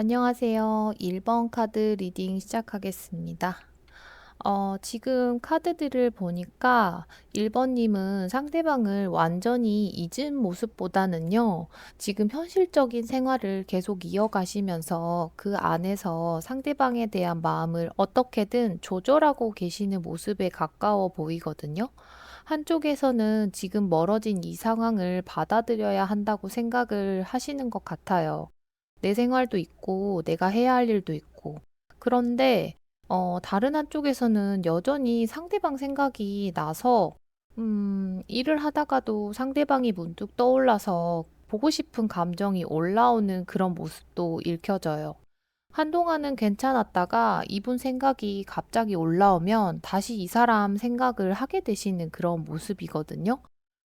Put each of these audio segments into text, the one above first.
안녕하세요. 1번 카드 리딩 시작하겠습니다. 지금 카드들을 보니까 1번님은 상대방을 완전히 잊은 모습보다는요, 지금 현실적인 생활을 계속 이어가시면서 그 안에서 상대방에 대한 마음을 어떻게든 조절하고 계시는 모습에 가까워 보이거든요. 한쪽에서는 지금 멀어진 이 상황을 받아들여야 한다고 생각을 하시는 것 같아요. 내 생활도 있고 내가 해야 할 일도 있고. 그런데 다른 한쪽에서는 여전히 상대방 생각이 나서 일을 하다가도 상대방이 문득 떠올라서 보고 싶은 감정이 올라오는 그런 모습도 읽혀져요. 한동안은 괜찮았다가 이분 생각이 갑자기 올라오면 다시 이 사람 생각을 하게 되시는 그런 모습이거든요.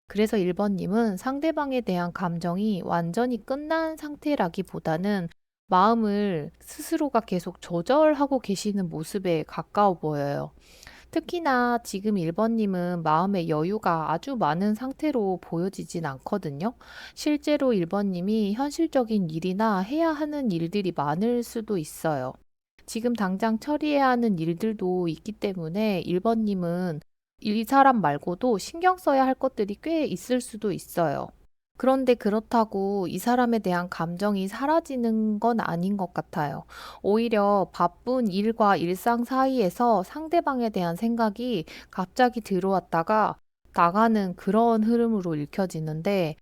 그래서 1번님은 상대방에 대한 감정이 완전히 끝난 상태라기보다는 마음을 스스로가 계속 조절하고 계시는 모습에 가까워 보여요. 특히나 지금 1번님은 마음의 여유가 아주 많은 상태로 보여지진 않거든요. 실제로 1번님이 현실적인 일이나 해야 하는 일들이 많을 수도 있어요. 지금 당장 처리해야 하는 일들도 있기 때문에 1번님은 이 사람 말고도 신경 써야 할 것들이 꽤 있을 수도 있어요. 그런데 그렇다고 이 사람에 대한 감정이 사라지는 건 아닌 것 같아요. 오히려 바쁜 일과 일상 사이에서 상대방에 대한 생각이 갑자기 들어왔다가 나가는 그런 흐름으로 읽혀지는데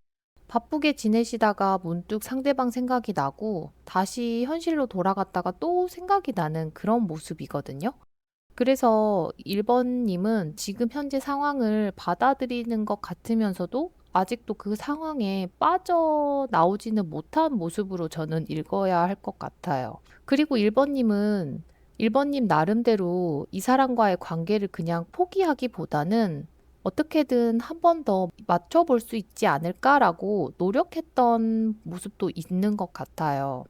바쁘게 지내시다가 문득 상대방 생각이 나고 다시 현실로 돌아갔다가 또 생각이 나는 그런 모습이거든요. 그래서 1번님은 지금 현재 상황을 받아들이는 것 같으면서도 아직도 그 상황에 빠져나오지는 못한 모습으로 저는 읽어야 할 것 같아요. 그리고 1번님은 1번님 나름대로 이 사람과의 관계를 그냥 포기하기보다는 어떻게든 한 번 더 맞춰볼 수 있지 않을까라고 노력했던 모습도 있는 것 같아요.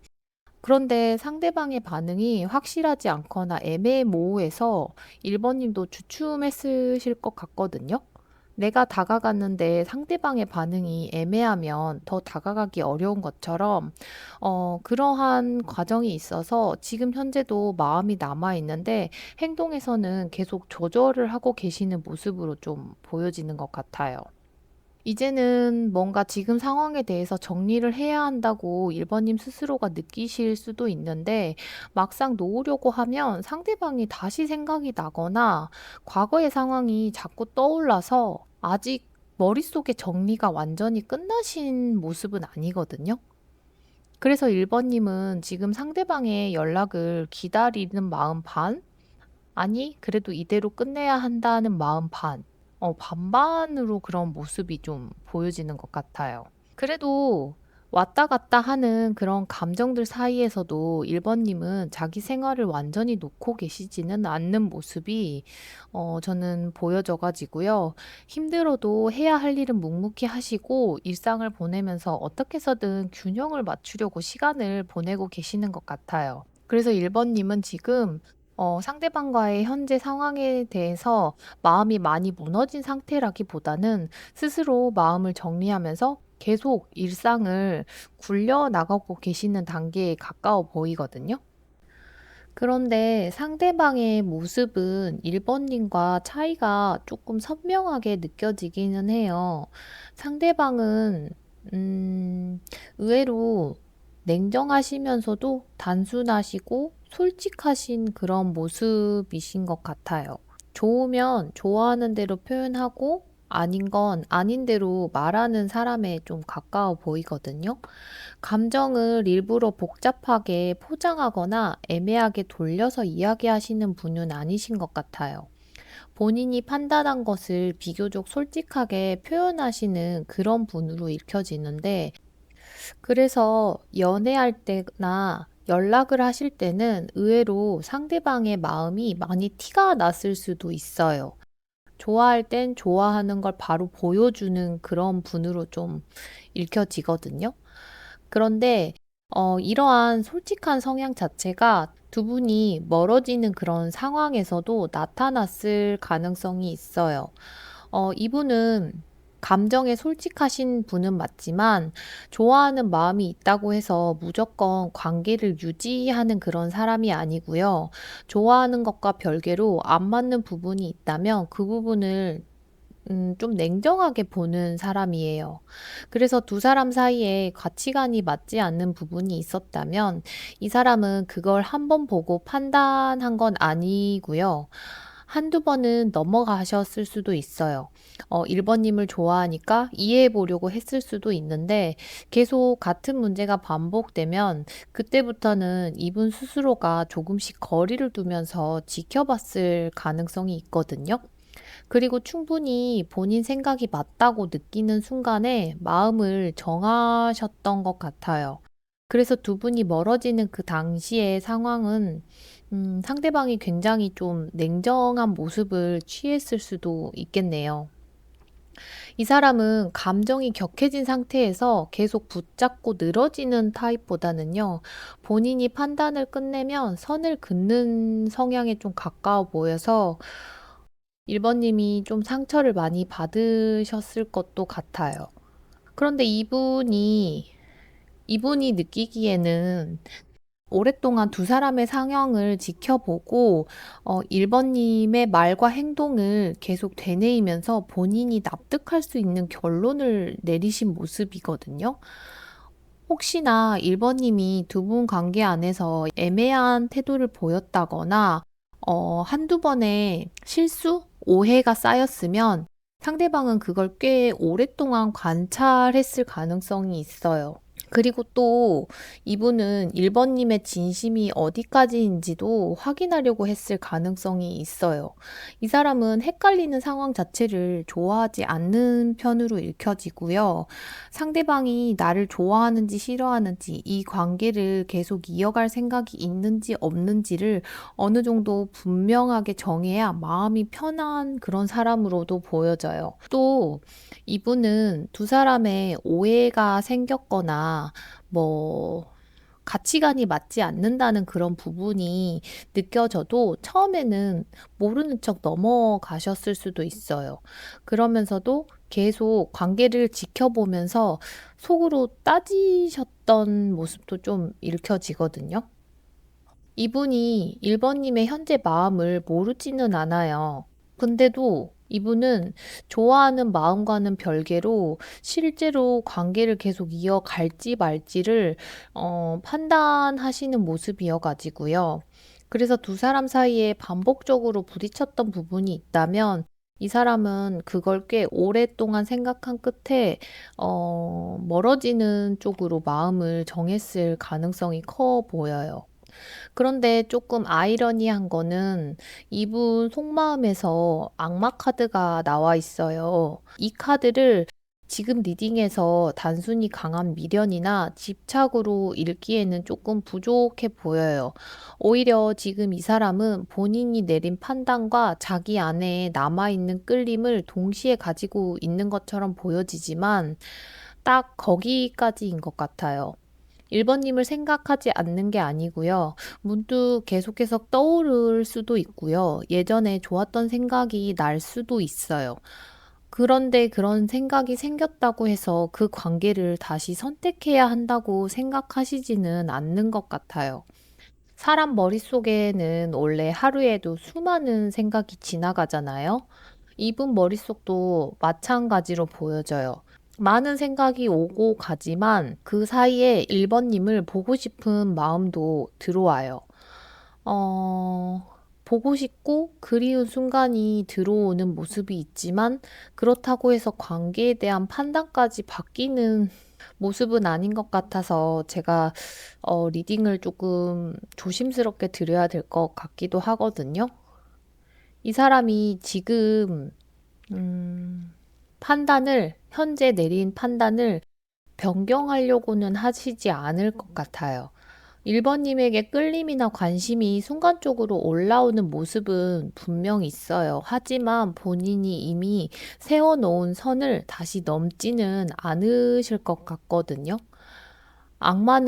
그런데 상대방의 반응이 확실하지 않거나 애매모호해서 1번님도 주춤했으실 것 같거든요. 내가 다가갔는데 상대방의 반응이 애매하면 더 다가가기 어려운 것처럼, 그러한 과정이 있어서 지금 현재도 마음이 남아있는데 행동에서는 계속 조절을 하고 계시는 모습으로 좀 보여지는 것 같아요. 이제는 뭔가 지금 상황에 대해서 정리를 해야 한다고 1번님 스스로가 느끼실 수도 있는데 막상 놓으려고 하면 상대방이 다시 생각이 나거나 과거의 상황이 자꾸 떠올라서 아직 머릿속에 정리가 완전히 끝나신 모습은 아니거든요. 그래서 1번님은 지금 상대방의 연락을 기다리는 마음 반, 아니, 그래도 이대로 끝내야 한다는 마음 반, 반반으로 그런 모습이 좀 보여지는 것 같아요. 그래도 왔다 갔다 하는 그런 감정들 사이에서도 1번님은 자기 생활을 완전히 놓고 계시지는 않는 모습이 저는 보여져 가지고요. 힘들어도 해야 할 일은 묵묵히 하시고 일상을 보내면서 어떻게 해서든 균형을 맞추려고 시간을 보내고 계시는 것 같아요. 그래서 1번님은 지금 상대방과의 현재 상황에 대해서 마음이 많이 무너진 상태라기보다는 스스로 마음을 정리하면서 계속 일상을 굴려 나가고 계시는 단계에 가까워 보이거든요. 그런데 상대방의 모습은 1번님과 차이가 조금 선명하게 느껴지기는 해요. 상대방은 의외로 냉정하시면서도 단순하시고 솔직하신 그런 모습이신 것 같아요. 좋으면 좋아하는 대로 표현하고 아닌 건 아닌 대로 말하는 사람에 좀 가까워 보이거든요. 감정을 일부러 복잡하게 포장하거나 애매하게 돌려서 이야기하시는 분은 아니신 것 같아요. 본인이 판단한 것을 비교적 솔직하게 표현하시는 그런 분으로 읽혀지는데, 그래서 연애할 때나 연락을 하실 때는 의외로 상대방의 마음이 많이 티가 났을 수도 있어요. 좋아할 땐 좋아하는 걸 바로 보여주는 그런 분으로 좀 읽혀지거든요. 그런데 이러한 솔직한 성향 자체가 두 분이 멀어지는 그런 상황에서도 나타났을 가능성이 있어요. 이분은 감정에 솔직하신 분은 맞지만 좋아하는 마음이 있다고 해서 무조건 관계를 유지하는 그런 사람이 아니고요. 좋아하는 것과 별개로 안 맞는 부분이 있다면 그 부분을 좀 냉정하게 보는 사람이에요. 그래서 두 사람 사이에 가치관이 맞지 않는 부분이 있었다면 이 사람은 그걸 한 번 보고 판단한 건 아니고요. 한두 번은 넘어가셨을 수도 있어요. 1번 님을 좋아하니까 이해해 보려고 했을 수도 있는데 계속 같은 문제가 반복되면 그때부터는 이분 스스로가 조금씩 거리를 두면서 지켜봤을 가능성이 있거든요. 그리고 충분히 본인 생각이 맞다고 느끼는 순간에 마음을 정하셨던 것 같아요. 그래서 두 분이 멀어지는 그 당시의 상황은 상대방이 굉장히 좀 냉정한 모습을 취했을 수도 있겠네요. 이 사람은 감정이 격해진 상태에서 계속 붙잡고 늘어지는 타입보다는요, 본인이 판단을 끝내면 선을 긋는 성향에 좀 가까워 보여서 1번 님이 좀 상처를 많이 받으셨을 것도 같아요. 그런데 이분이 느끼기에는 오랫동안 두 사람의 상황을 지켜보고 1번 님의 말과 행동을 계속 되뇌이면서 본인이 납득할 수 있는 결론을 내리신 모습이거든요. 혹시나 1번 님이 두 분 관계 안에서 애매한 태도를 보였다거나 한두 번의 실수? 오해가 쌓였으면 상대방은 그걸 꽤 오랫동안 관찰했을 가능성이 있어요. 그리고 또 이분은 1번 님의 진심이 어디까지인지도 확인하려고 했을 가능성이 있어요. 이 사람은 헷갈리는 상황 자체를 좋아하지 않는 편으로 읽혀지고요. 상대방이 나를 좋아하는지 싫어하는지 이 관계를 계속 이어갈 생각이 있는지 없는지를 어느 정도 분명하게 정해야 마음이 편한 그런 사람으로도 보여져요. 또 이분은 두 사람의 오해가 생겼거나 뭐 가치관이 맞지 않는다는 그런 부분이 느껴져도 처음에는 모르는 척 넘어가셨을 수도 있어요. 그러면서도 계속 관계를 지켜보면서 속으로 따지셨던 모습도 좀 읽혀지거든요. 이분이 1번 님의 현재 마음을 모르지는 않아요. 근데도 이분은 좋아하는 마음과는 별개로 실제로 관계를 계속 이어갈지 말지를 판단하시는 모습이어 가지고요. 그래서 두 사람 사이에 반복적으로 부딪혔던 부분이 있다면 이 사람은 그걸 꽤 오랫동안 생각한 끝에 멀어지는 쪽으로 마음을 정했을 가능성이 커 보여요. 그런데 조금 아이러니한 거는 이분 속마음에서 악마 카드가 나와 있어요. 이 카드를 지금 리딩에서 단순히 강한 미련이나 집착으로 읽기에는 조금 부족해 보여요. 오히려 지금 이 사람은 본인이 내린 판단과 자기 안에 남아있는 끌림을 동시에 가지고 있는 것처럼 보여지지만 딱 거기까지인 것 같아요. 1번 님을 생각하지 않는 게 아니고요. 문득 계속해서 떠오를 수도 있고요. 예전에 좋았던 생각이 날 수도 있어요. 그런데 그런 생각이 생겼다고 해서 그 관계를 다시 선택해야 한다고 생각하시지는 않는 것 같아요. 사람 머릿속에는 원래 하루에도 수많은 생각이 지나가잖아요. 이분 머릿속도 마찬가지로 보여져요. 많은 생각이 오고 가지만 그 사이에 1번 님을 보고 싶은 마음도 들어와요. 보고 싶고 그리운 순간이 들어오는 모습이 있지만 그렇다고 해서 관계에 대한 판단까지 바뀌는 모습은 아닌 것 같아서 제가 리딩을 조금 조심스럽게 드려야 될 것 같기도 하거든요. 이 사람이 지금 현재 내린 판단을 변경하려고는 하시지 않을 것 같아요. 1번 님에게 끌림이나 관심이 순간적으로 올라오는 모습은 분명 있어요. 하지만 본인이 이미 세워놓은 선을 다시 넘지는 않으실 것 같거든요. 악마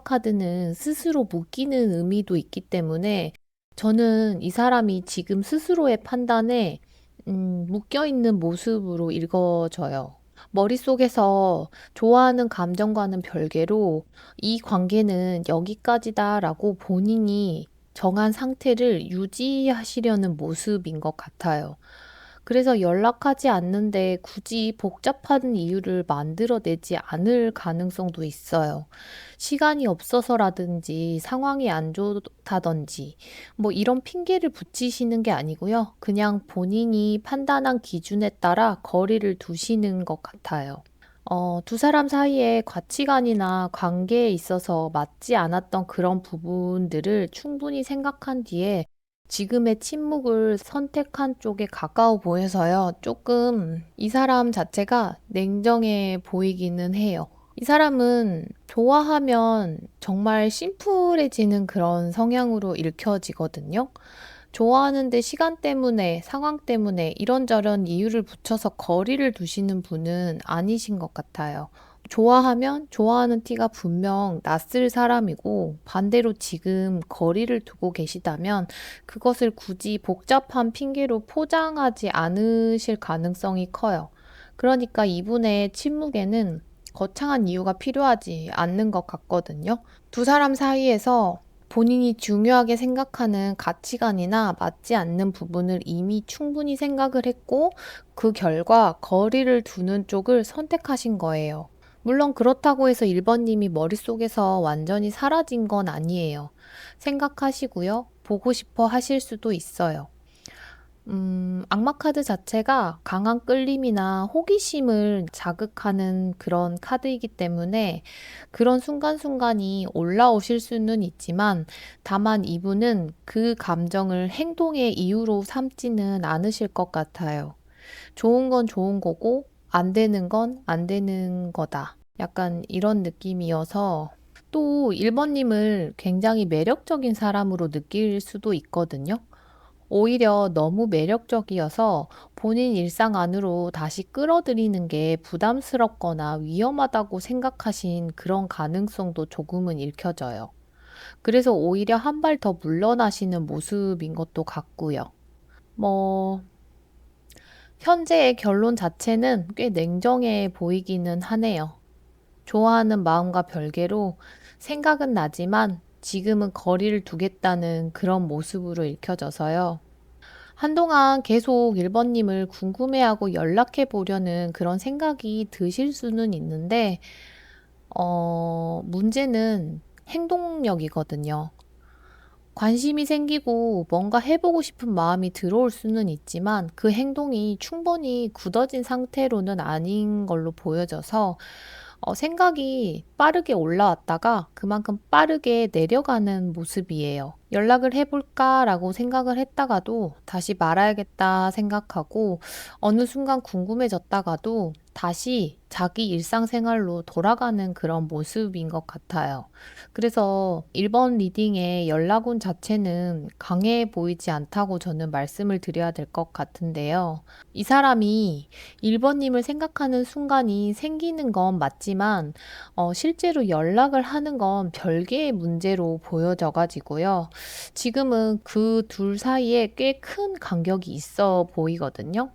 카드는 스스로 묶이는 의미도 있기 때문에 저는 이 사람이 지금 스스로의 판단에 묶여있는 모습으로 읽어져요. 머릿속에서 좋아하는 감정과는 별개로 이 관계는 여기까지다라고 본인이 정한 상태를 유지하시려는 모습인 것 같아요. 그래서 연락하지 않는데 굳이 복잡한 이유를 만들어내지 않을 가능성도 있어요. 시간이 없어서라든지 상황이 안 좋다든지 뭐 이런 핑계를 붙이시는 게 아니고요. 그냥 본인이 판단한 기준에 따라 거리를 두시는 것 같아요. 두 사람 사이의 가치관이나 관계에 있어서 맞지 않았던 그런 부분들을 충분히 생각한 뒤에 지금의 침묵을 선택한 쪽에 가까워 보여서요. 조금 이 사람 자체가 냉정해 보이기는 해요. 이 사람은 좋아하면 정말 심플해지는 그런 성향으로 읽혀지거든요. 좋아하는데 시간 때문에, 상황 때문에 이런저런 이유를 붙여서 거리를 두시는 분은 아니신 것 같아요. 좋아하면 좋아하는 티가 분명 났을 사람이고, 반대로 지금 거리를 두고 계시다면 그것을 굳이 복잡한 핑계로 포장하지 않으실 가능성이 커요. 그러니까 이분의 침묵에는 거창한 이유가 필요하지 않는 것 같거든요. 두 사람 사이에서 본인이 중요하게 생각하는 가치관이나 맞지 않는 부분을 이미 충분히 생각을 했고, 그 결과 거리를 두는 쪽을 선택하신 거예요. 물론 그렇다고 해서 1번님이 머릿속에서 완전히 사라진 건 아니에요. 생각하시고요. 보고 싶어 하실 수도 있어요. 악마 카드 자체가 강한 끌림이나 호기심을 자극하는 그런 카드이기 때문에 그런 순간순간이 올라오실 수는 있지만 다만 이분은 그 감정을 행동의 이유로 삼지는 않으실 것 같아요. 좋은 건 좋은 거고 안 되는 건 안 되는 거다. 약간 이런 느낌이어서 또 1번님을 굉장히 매력적인 사람으로 느낄 수도 있거든요. 오히려 너무 매력적이어서 본인 일상 안으로 다시 끌어들이는 게 부담스럽거나 위험하다고 생각하신 그런 가능성도 조금은 읽혀져요. 그래서 오히려 한 발 더 물러나시는 모습인 것도 같고요. 뭐, 현재의 결론 자체는 꽤 냉정해 보이기는 하네요. 좋아하는 마음과 별개로 생각은 나지만 지금은 거리를 두겠다는 그런 모습으로 읽혀져서요. 한동안 계속 1번님을 궁금해하고 연락해 보려는 그런 생각이 드실 수는 있는데, 문제는 행동력이거든요. 관심이 생기고 뭔가 해보고 싶은 마음이 들어올 수는 있지만 그 행동이 충분히 굳어진 상태로는 아닌 걸로 보여져서 생각이 빠르게 올라왔다가 그만큼 빠르게 내려가는 모습이에요. 연락을 해볼까라고 생각을 했다가도 다시 말아야겠다 생각하고 어느 순간 궁금해졌다가도 다시 자기 일상생활로 돌아가는 그런 모습인 것 같아요. 그래서 1번 리딩의 연락운 자체는 강해 보이지 않다고 저는 말씀을 드려야 될 것 같은데요. 이 사람이 1번님을 생각하는 순간이 생기는 건 맞지만, 실제로 연락을 하는 건 별개의 문제로 보여져 가지고요. 지금은 그 둘 사이에 꽤 큰 간격이 있어 보이거든요.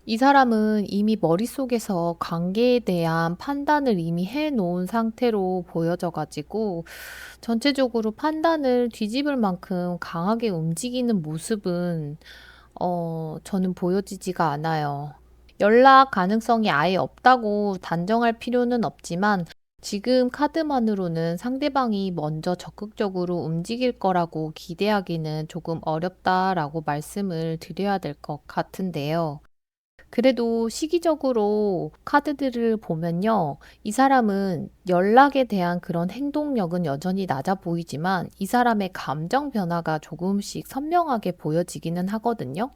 이 사람은 이미 머릿속에서 관계에 대한 판단을 이미 해 놓은 상태로 보여져 가지고 전체적으로 판단을 뒤집을 만큼 강하게 움직이는 모습은 저는 보여지지가 않아요. 연락 가능성이 아예 없다고 단정할 필요는 없지만 지금 카드만으로는 상대방이 먼저 적극적으로 움직일 거라고 기대하기는 조금 어렵다라고 말씀을 드려야 될 것 같은데요. 그래도 시기적으로 카드들을 보면요. 이 사람은 연락에 대한 그런 행동력은 여전히 낮아 보이지만 이 사람의 감정 변화가 조금씩 선명하게 보여지기는 하거든요.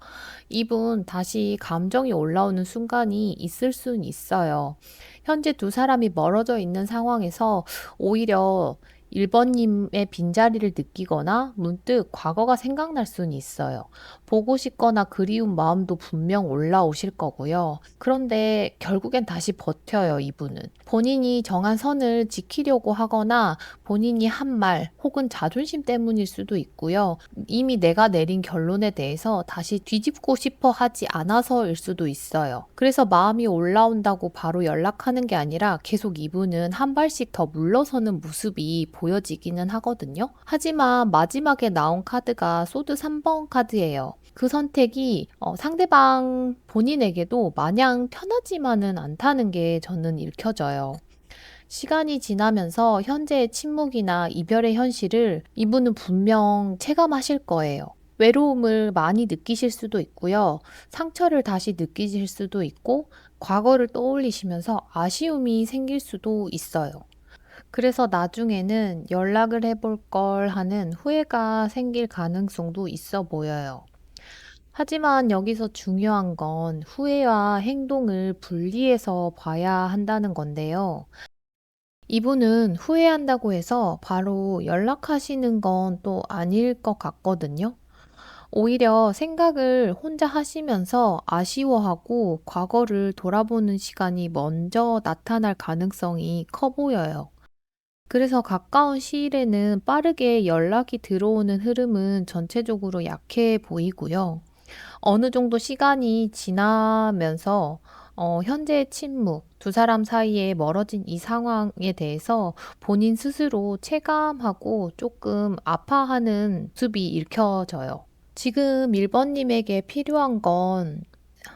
이분 다시 감정이 올라오는 순간이 있을 수는 있어요. 현재 두 사람이 멀어져 있는 상황에서 오히려 1번님의 빈자리를 느끼거나 문득 과거가 생각날 수는 있어요. 보고 싶거나 그리운 마음도 분명 올라오실 거고요. 그런데 결국엔 다시 버텨요, 이분은. 본인이 정한 선을 지키려고 하거나 본인이 한 말 혹은 자존심 때문일 수도 있고요. 이미 내가 내린 결론에 대해서 다시 뒤집고 싶어 하지 않아서일 수도 있어요. 그래서 마음이 올라온다고 바로 연락하는 게 아니라 계속 이분은 한 발씩 더 물러서는 모습이 보여지기는 하거든요. 하지만 마지막에 나온 카드가 소드 3번 카드예요. 그 선택이 상대방 본인에게도 마냥 편하지만은 않다는 게 저는 읽혀져요. 시간이 지나면서 현재의 침묵이나 이별의 현실을 이분은 분명 체감하실 거예요. 외로움을 많이 느끼실 수도 있고요. 상처를 다시 느끼실 수도 있고, 과거를 떠올리시면서 아쉬움이 생길 수도 있어요. 그래서 나중에는 연락을 해볼 걸 하는 후회가 생길 가능성도 있어 보여요. 하지만 여기서 중요한 건 후회와 행동을 분리해서 봐야 한다는 건데요. 이분은 후회한다고 해서 바로 연락하시는 건 또 아닐 것 같거든요. 오히려 생각을 혼자 하시면서 아쉬워하고 과거를 돌아보는 시간이 먼저 나타날 가능성이 커 보여요. 그래서 가까운 시일에는 빠르게 연락이 들어오는 흐름은 전체적으로 약해 보이고요. 어느 정도 시간이 지나면서 현재의 침묵, 두 사람 사이에 멀어진 이 상황에 대해서 본인 스스로 체감하고 조금 아파하는 모습이 읽혀져요. 지금 1번님에게 필요한 건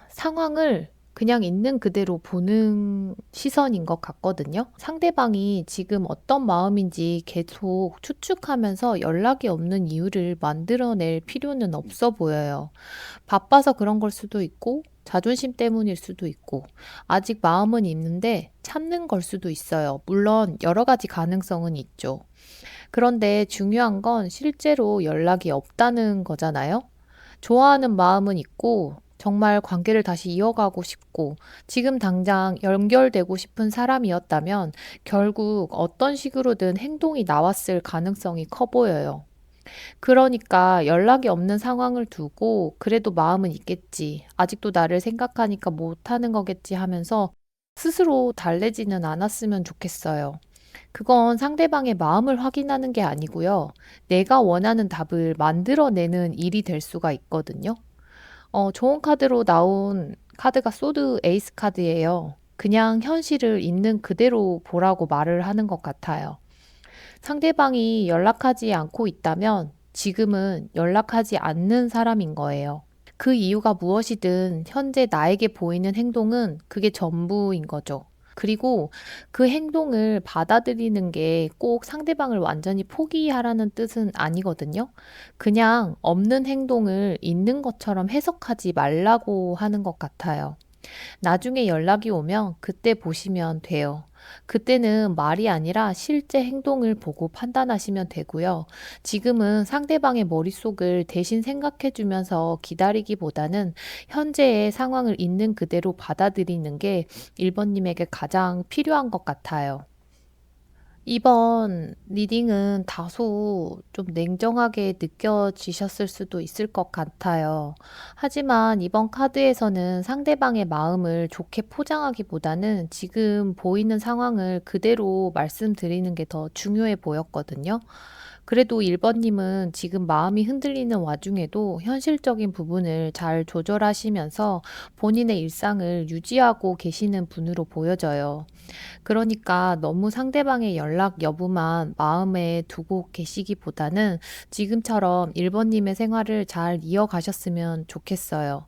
상황을 그냥 있는 그대로 보는 시선인 것 같거든요. 상대방이 지금 어떤 마음인지 계속 추측하면서 연락이 없는 이유를 만들어낼 필요는 없어 보여요. 바빠서 그런 걸 수도 있고, 자존심 때문일 수도 있고, 아직 마음은 있는데 참는 걸 수도 있어요. 물론 여러 가지 가능성은 있죠. 그런데 중요한 건 실제로 연락이 없다는 거잖아요. 좋아하는 마음은 있고, 정말 관계를 다시 이어가고 싶고, 지금 당장 연결되고 싶은 사람이었다면, 결국 어떤 식으로든 행동이 나왔을 가능성이 커 보여요. 그러니까 연락이 없는 상황을 두고, 그래도 마음은 있겠지. 아직도 나를 생각하니까 못하는 거겠지 하면서 스스로 달래지는 않았으면 좋겠어요. 그건 상대방의 마음을 확인하는 게 아니고요. 내가 원하는 답을 만들어내는 일이 될 수가 있거든요. 좋은 카드로 나온 카드가 소드 에이스 카드예요. 그냥 현실을 있는 그대로 보라고 말을 하는 것 같아요. 상대방이 연락하지 않고 있다면 지금은 연락하지 않는 사람인 거예요. 그 이유가 무엇이든 현재 나에게 보이는 행동은 그게 전부인 거죠. 그리고 그 행동을 받아들이는 게 꼭 상대방을 완전히 포기하라는 뜻은 아니거든요. 그냥 없는 행동을 있는 것처럼 해석하지 말라고 하는 것 같아요. 나중에 연락이 오면 그때 보시면 돼요. 그때는 말이 아니라 실제 행동을 보고 판단하시면 되고요. 지금은 상대방의 머릿속을 대신 생각해 주면서 기다리기보다는 현재의 상황을 있는 그대로 받아들이는 게 1번님에게 가장 필요한 것 같아요. 이번 리딩은 다소 좀 냉정하게 느껴지셨을 수도 있을 것 같아요. 하지만 이번 카드에서는 상대방의 마음을 좋게 포장하기보다는 지금 보이는 상황을 그대로 말씀드리는 게 더 중요해 보였거든요. 그래도 1번님은 지금 마음이 흔들리는 와중에도 현실적인 부분을 잘 조절하시면서 본인의 일상을 유지하고 계시는 분으로 보여져요. 그러니까 너무 상대방의 연락 여부만 마음에 두고 계시기보다는 지금처럼 1번님의 생활을 잘 이어가셨으면 좋겠어요.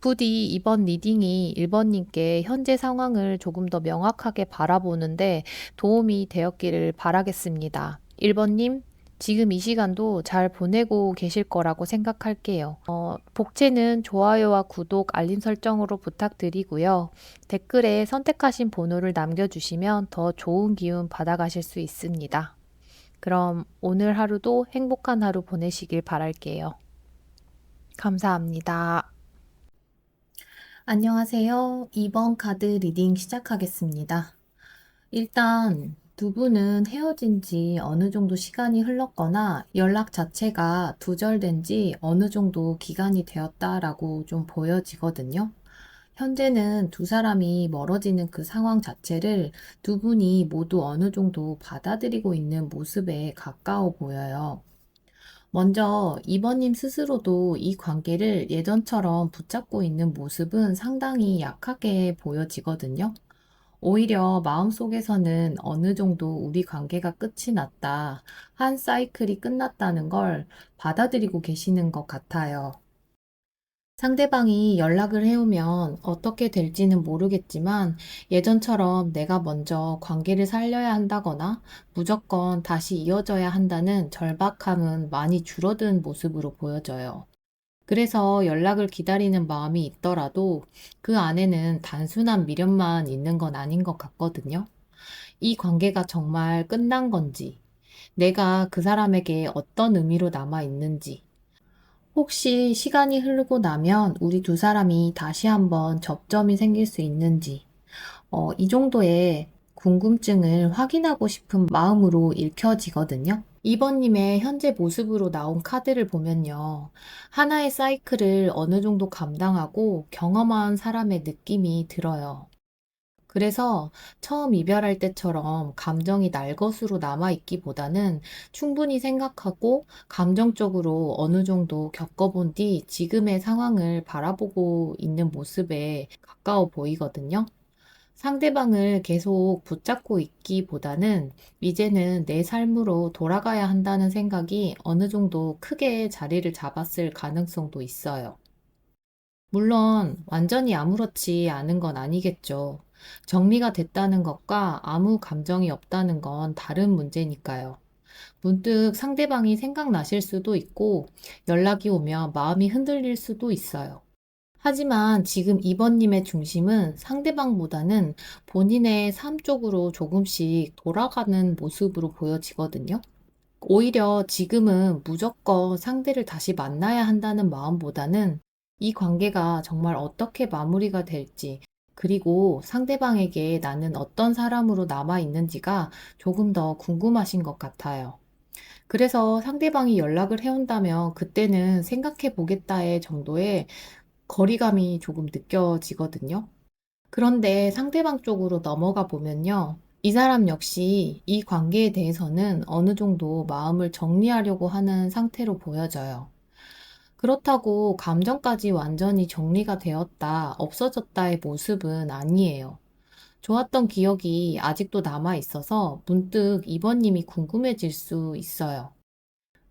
부디 이번 리딩이 1번님께 현재 상황을 조금 더 명확하게 바라보는데 도움이 되었기를 바라겠습니다. 1번님, 지금 이 시간도 잘 보내고 계실 거라고 생각할게요. 복채는 좋아요와 구독, 알림 설정으로 부탁드리고요. 댓글에 선택하신 번호를 남겨주시면 더 좋은 기운 받아가실 수 있습니다. 그럼 오늘 하루도 행복한 하루 보내시길 바랄게요. 감사합니다. 안녕하세요. 2번 카드 리딩 시작하겠습니다. 일단 두 분은 헤어진 지 어느 정도 시간이 흘렀거나 연락 자체가 두절된 지 어느 정도 기간이 되었다라고 좀 보여지거든요. 현재는 두 사람이 멀어지는 그 상황 자체를 두 분이 모두 어느 정도 받아들이고 있는 모습에 가까워 보여요. 먼저 이번님 스스로도 이 관계를 예전처럼 붙잡고 있는 모습은 상당히 약하게 보여지거든요. 오히려 마음속에서는 어느 정도 우리 관계가 끝이 났다, 한 사이클이 끝났다는 걸 받아들이고 계시는 것 같아요. 상대방이 연락을 해오면 어떻게 될지는 모르겠지만 예전처럼 내가 먼저 관계를 살려야 한다거나 무조건 다시 이어져야 한다는 절박함은 많이 줄어든 모습으로 보여져요. 그래서 연락을 기다리는 마음이 있더라도 그 안에는 단순한 미련만 있는 건 아닌 것 같거든요. 이 관계가 정말 끝난 건지, 내가 그 사람에게 어떤 의미로 남아 있는지, 혹시 시간이 흐르고 나면 우리 두 사람이 다시 한번 접점이 생길 수 있는지, 이 정도의 궁금증을 확인하고 싶은 마음으로 읽혀지거든요. 2번님의 현재 모습으로 나온 카드를 보면요. 하나의 사이클을 어느 정도 감당하고 경험한 사람의 느낌이 들어요. 그래서 처음 이별할 때처럼 감정이 날 것으로 남아있기보다는 충분히 생각하고 감정적으로 어느 정도 겪어본 뒤 지금의 상황을 바라보고 있는 모습에 가까워 보이거든요. 상대방을 계속 붙잡고 있기보다는 이제는 내 삶으로 돌아가야 한다는 생각이 어느 정도 크게 자리를 잡았을 가능성도 있어요. 물론 완전히 아무렇지 않은 건 아니겠죠. 정리가 됐다는 것과 아무 감정이 없다는 건 다른 문제니까요. 문득 상대방이 생각나실 수도 있고 연락이 오면 마음이 흔들릴 수도 있어요. 하지만 지금 이번님의 중심은 상대방보다는 본인의 삶 쪽으로 조금씩 돌아가는 모습으로 보여지거든요. 오히려 지금은 무조건 상대를 다시 만나야 한다는 마음보다는 이 관계가 정말 어떻게 마무리가 될지, 그리고 상대방에게 나는 어떤 사람으로 남아 있는지가 조금 더 궁금하신 것 같아요. 그래서 상대방이 연락을 해온다면 그때는 생각해 보겠다의 정도의 거리감이 조금 느껴지거든요. 그런데 상대방 쪽으로 넘어가 보면요. 이 사람 역시 이 관계에 대해서는 어느 정도 마음을 정리하려고 하는 상태로 보여져요. 그렇다고 감정까지 완전히 정리가 되었다, 없어졌다의 모습은 아니에요. 좋았던 기억이 아직도 남아 있어서 문득 이번님이 궁금해질 수 있어요.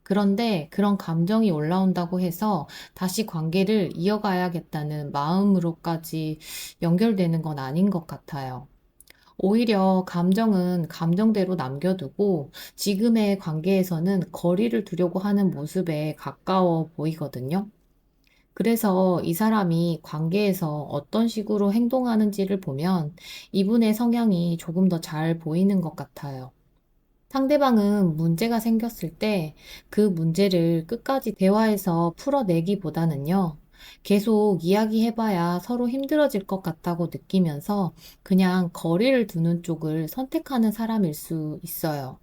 그런데 그런 감정이 올라온다고 해서 다시 관계를 이어가야겠다는 마음으로까지 연결되는 건 아닌 것 같아요. 오히려 감정은 감정대로 남겨두고 지금의 관계에서는 거리를 두려고 하는 모습에 가까워 보이거든요. 그래서 이 사람이 관계에서 어떤 식으로 행동하는지를 보면 이분의 성향이 조금 더 잘 보이는 것 같아요. 상대방은 문제가 생겼을 때 그 문제를 끝까지 대화해서 풀어내기보다는요, 계속 이야기해봐야 서로 힘들어질 것 같다고 느끼면서 그냥 거리를 두는 쪽을 선택하는 사람일 수 있어요.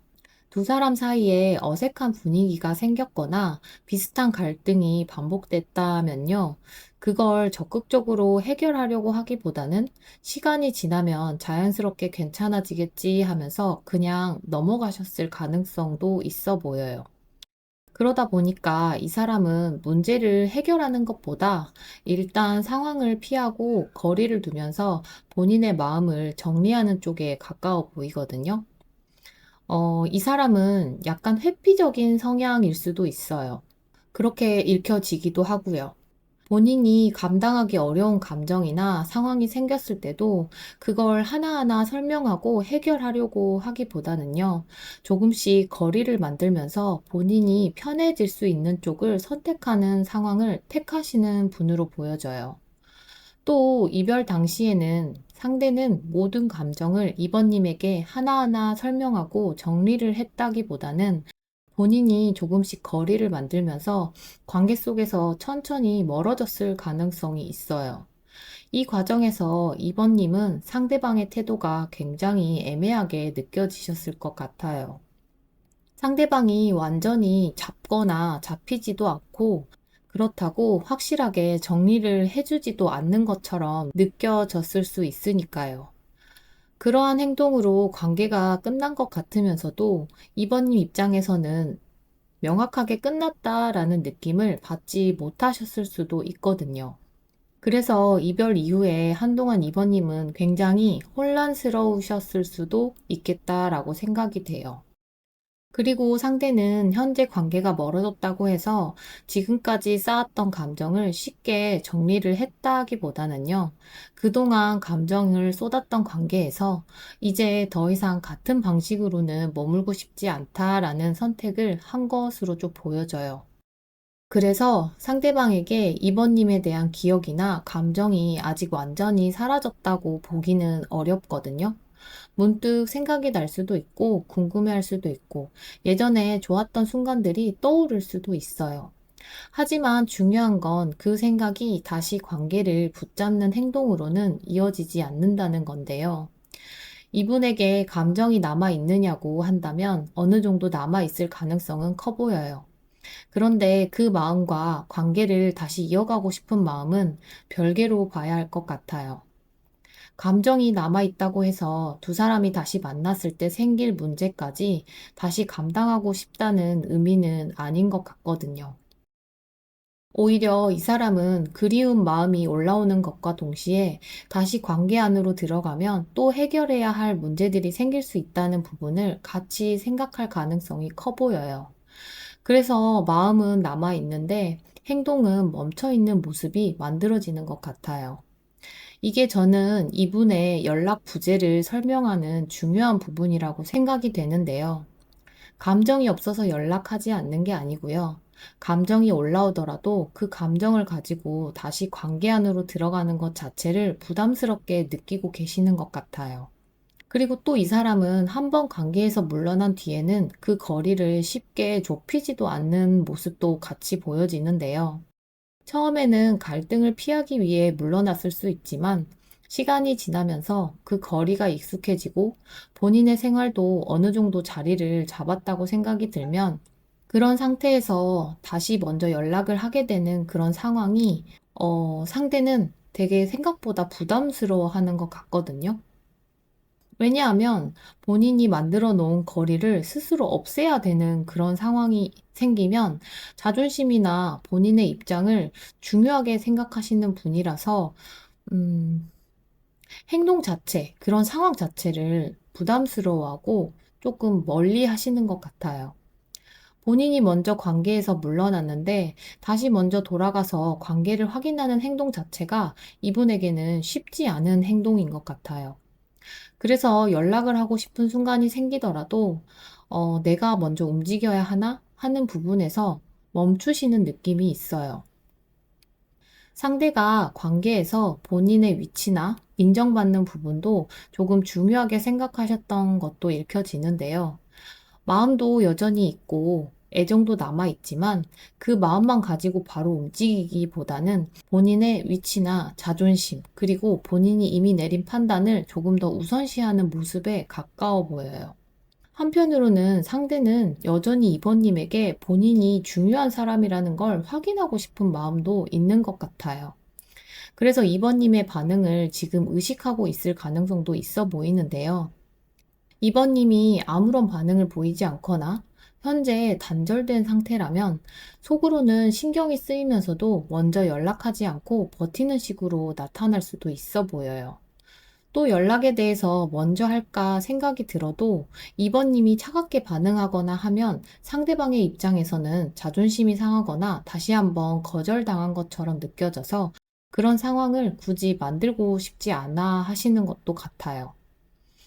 두 사람 사이에 어색한 분위기가 생겼거나 비슷한 갈등이 반복됐다면요, 그걸 적극적으로 해결하려고 하기보다는 시간이 지나면 자연스럽게 괜찮아지겠지 하면서 그냥 넘어가셨을 가능성도 있어 보여요. 그러다 보니까 이 사람은 문제를 해결하는 것보다 일단 상황을 피하고 거리를 두면서 본인의 마음을 정리하는 쪽에 가까워 보이거든요. 이 사람은 약간 회피적인 성향일 수도 있어요. 그렇게 읽혀지기도 하고요. 본인이 감당하기 어려운 감정이나 상황이 생겼을 때도 그걸 하나하나 설명하고 해결하려고 하기보다는요, 조금씩 거리를 만들면서 본인이 편해질 수 있는 쪽을 선택하는 상황을 택하시는 분으로 보여져요. 또 이별 당시에는 상대는 모든 감정을 이번님에게 하나하나 설명하고 정리를 했다기보다는 본인이 조금씩 거리를 만들면서 관계 속에서 천천히 멀어졌을 가능성이 있어요. 이 과정에서 2번님은 상대방의 태도가 굉장히 애매하게 느껴지셨을 것 같아요. 상대방이 완전히 잡거나 잡히지도 않고 그렇다고 확실하게 정리를 해주지도 않는 것처럼 느껴졌을 수 있으니까요. 그러한 행동으로 관계가 끝난 것 같으면서도 2번님 입장에서는 명확하게 끝났다라는 느낌을 받지 못하셨을 수도 있거든요. 그래서 이별 이후에 한동안 2번님은 굉장히 혼란스러우셨을 수도 있겠다라고 생각이 돼요. 그리고 상대는 현재 관계가 멀어졌다고 해서 지금까지 쌓았던 감정을 쉽게 정리를 했다기보다는요, 그동안 감정을 쏟았던 관계에서 이제 더 이상 같은 방식으로는 머물고 싶지 않다라는 선택을 한 것으로 좀 보여져요. 그래서 상대방에게 이번님에 대한 기억이나 감정이 아직 완전히 사라졌다고 보기는 어렵거든요. 문득 생각이 날 수도 있고, 궁금해할 수도 있고, 예전에 좋았던 순간들이 떠오를 수도 있어요. 하지만 중요한 건 그 생각이 다시 관계를 붙잡는 행동으로는 이어지지 않는다는 건데요. 이분에게 감정이 남아 있느냐고 한다면 어느 정도 남아 있을 가능성은 커 보여요. 그런데 그 마음과 관계를 다시 이어가고 싶은 마음은 별개로 봐야 할 것 같아요. 감정이 남아있다고 해서 두 사람이 다시 만났을 때 생길 문제까지 다시 감당하고 싶다는 의미는 아닌 것 같거든요. 오히려 이 사람은 그리운 마음이 올라오는 것과 동시에 다시 관계 안으로 들어가면 또 해결해야 할 문제들이 생길 수 있다는 부분을 같이 생각할 가능성이 커 보여요. 그래서 마음은 남아 있는데 행동은 멈춰 있는 모습이 만들어지는 것 같아요. 이게 저는 이분의 연락 부재를 설명하는 중요한 부분이라고 생각이 되는데요. 감정이 없어서 연락하지 않는 게 아니고요. 감정이 올라오더라도 그 감정을 가지고 다시 관계 안으로 들어가는 것 자체를 부담스럽게 느끼고 계시는 것 같아요. 그리고 또 이 사람은 한 번 관계에서 물러난 뒤에는 그 거리를 쉽게 좁히지도 않는 모습도 같이 보여지는데요. 처음에는 갈등을 피하기 위해 물러났을 수 있지만 시간이 지나면서 그 거리가 익숙해지고 본인의 생활도 어느 정도 자리를 잡았다고 생각이 들면 그런 상태에서 다시 먼저 연락을 하게 되는 그런 상황이 상대는 되게 생각보다 부담스러워 하는 것 같거든요. 왜냐하면 본인이 만들어 놓은 거리를 스스로 없애야 되는 그런 상황이 생기면 자존심이나 본인의 입장을 중요하게 생각하시는 분이라서, 음, 행동 자체, 그런 상황 자체를 부담스러워하고 조금 멀리 하시는 것 같아요. 본인이 먼저 관계에서 물러났는데 다시 먼저 돌아가서 관계를 확인하는 행동 자체가 이분에게는 쉽지 않은 행동인 것 같아요. 그래서 연락을 하고 싶은 순간이 생기더라도, 내가 먼저 움직여야 하나? 하는 부분에서 멈추시는 느낌이 있어요. 상대가 관계에서 본인의 위치나 인정받는 부분도 조금 중요하게 생각하셨던 것도 읽혀지는데요. 마음도 여전히 있고 애정도 남아있지만 그 마음만 가지고 바로 움직이기보다는 본인의 위치나 자존심, 그리고 본인이 이미 내린 판단을 조금 더 우선시하는 모습에 가까워 보여요. 한편으로는 상대는 여전히 이번님에게 본인이 중요한 사람이라는 걸 확인하고 싶은 마음도 있는 것 같아요. 그래서 이번님의 반응을 지금 의식하고 있을 가능성도 있어 보이는데요. 이번님이 아무런 반응을 보이지 않거나 현재 단절된 상태라면 속으로는 신경이 쓰이면서도 먼저 연락하지 않고 버티는 식으로 나타날 수도 있어 보여요. 또 연락에 대해서 먼저 할까 생각이 들어도 이번님이 차갑게 반응하거나 하면 상대방의 입장에서는 자존심이 상하거나 다시 한번 거절당한 것처럼 느껴져서 그런 상황을 굳이 만들고 싶지 않아 하시는 것도 같아요.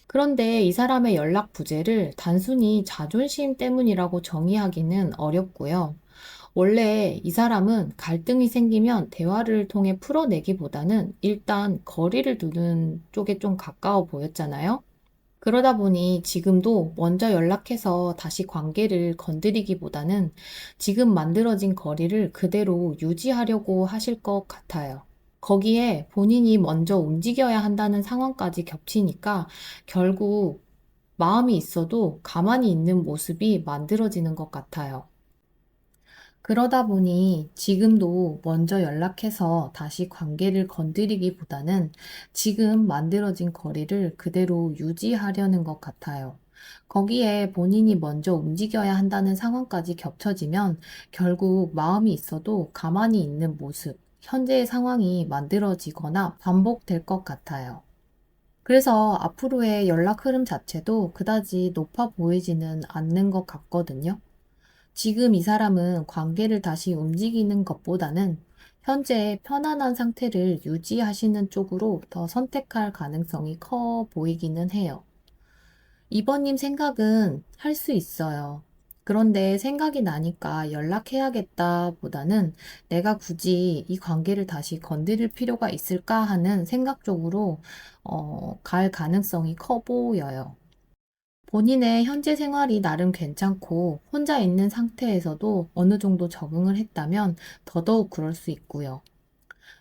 그런데 이 사람의 연락 부재를 단순히 자존심 때문이라고 정의하기는 어렵고요. 원래 이 사람은 갈등이 생기면 대화를 통해 풀어내기보다는 일단 거리를 두는 쪽에 좀 가까워 보였잖아요. 그러다 보니 지금도 먼저 연락해서 다시 관계를 건드리기보다는 지금 만들어진 거리를 그대로 유지하려고 하실 것 같아요. 거기에 본인이 먼저 움직여야 한다는 상황까지 겹치니까 결국 마음이 있어도 가만히 있는 모습이 만들어지는 것 같아요. 그러다 보니 지금도 먼저 연락해서 다시 관계를 건드리기보다는 지금 만들어진 거리를 그대로 유지하려는 것 같아요. 거기에 본인이 먼저 움직여야 한다는 상황까지 겹쳐지면 결국 마음이 있어도 가만히 있는 모습, 현재의 상황이 만들어지거나 반복될 것 같아요. 그래서 앞으로의 연락 흐름 자체도 그다지 높아 보이지는 않는 것 같거든요. 지금 이 사람은 관계를 다시 움직이는 것보다는 현재 편안한 상태를 유지하시는 쪽으로 더 선택할 가능성이 커 보이기는 해요. 이번님 생각은 할 수 있어요. 그런데 생각이 나니까 연락해야겠다 보다는 내가 굳이 이 관계를 다시 건드릴 필요가 있을까 하는 생각 쪽으로 갈 가능성이 커 보여요. 본인의 현재 생활이 나름 괜찮고 혼자 있는 상태에서도 어느 정도 적응을 했다면 더더욱 그럴 수 있고요.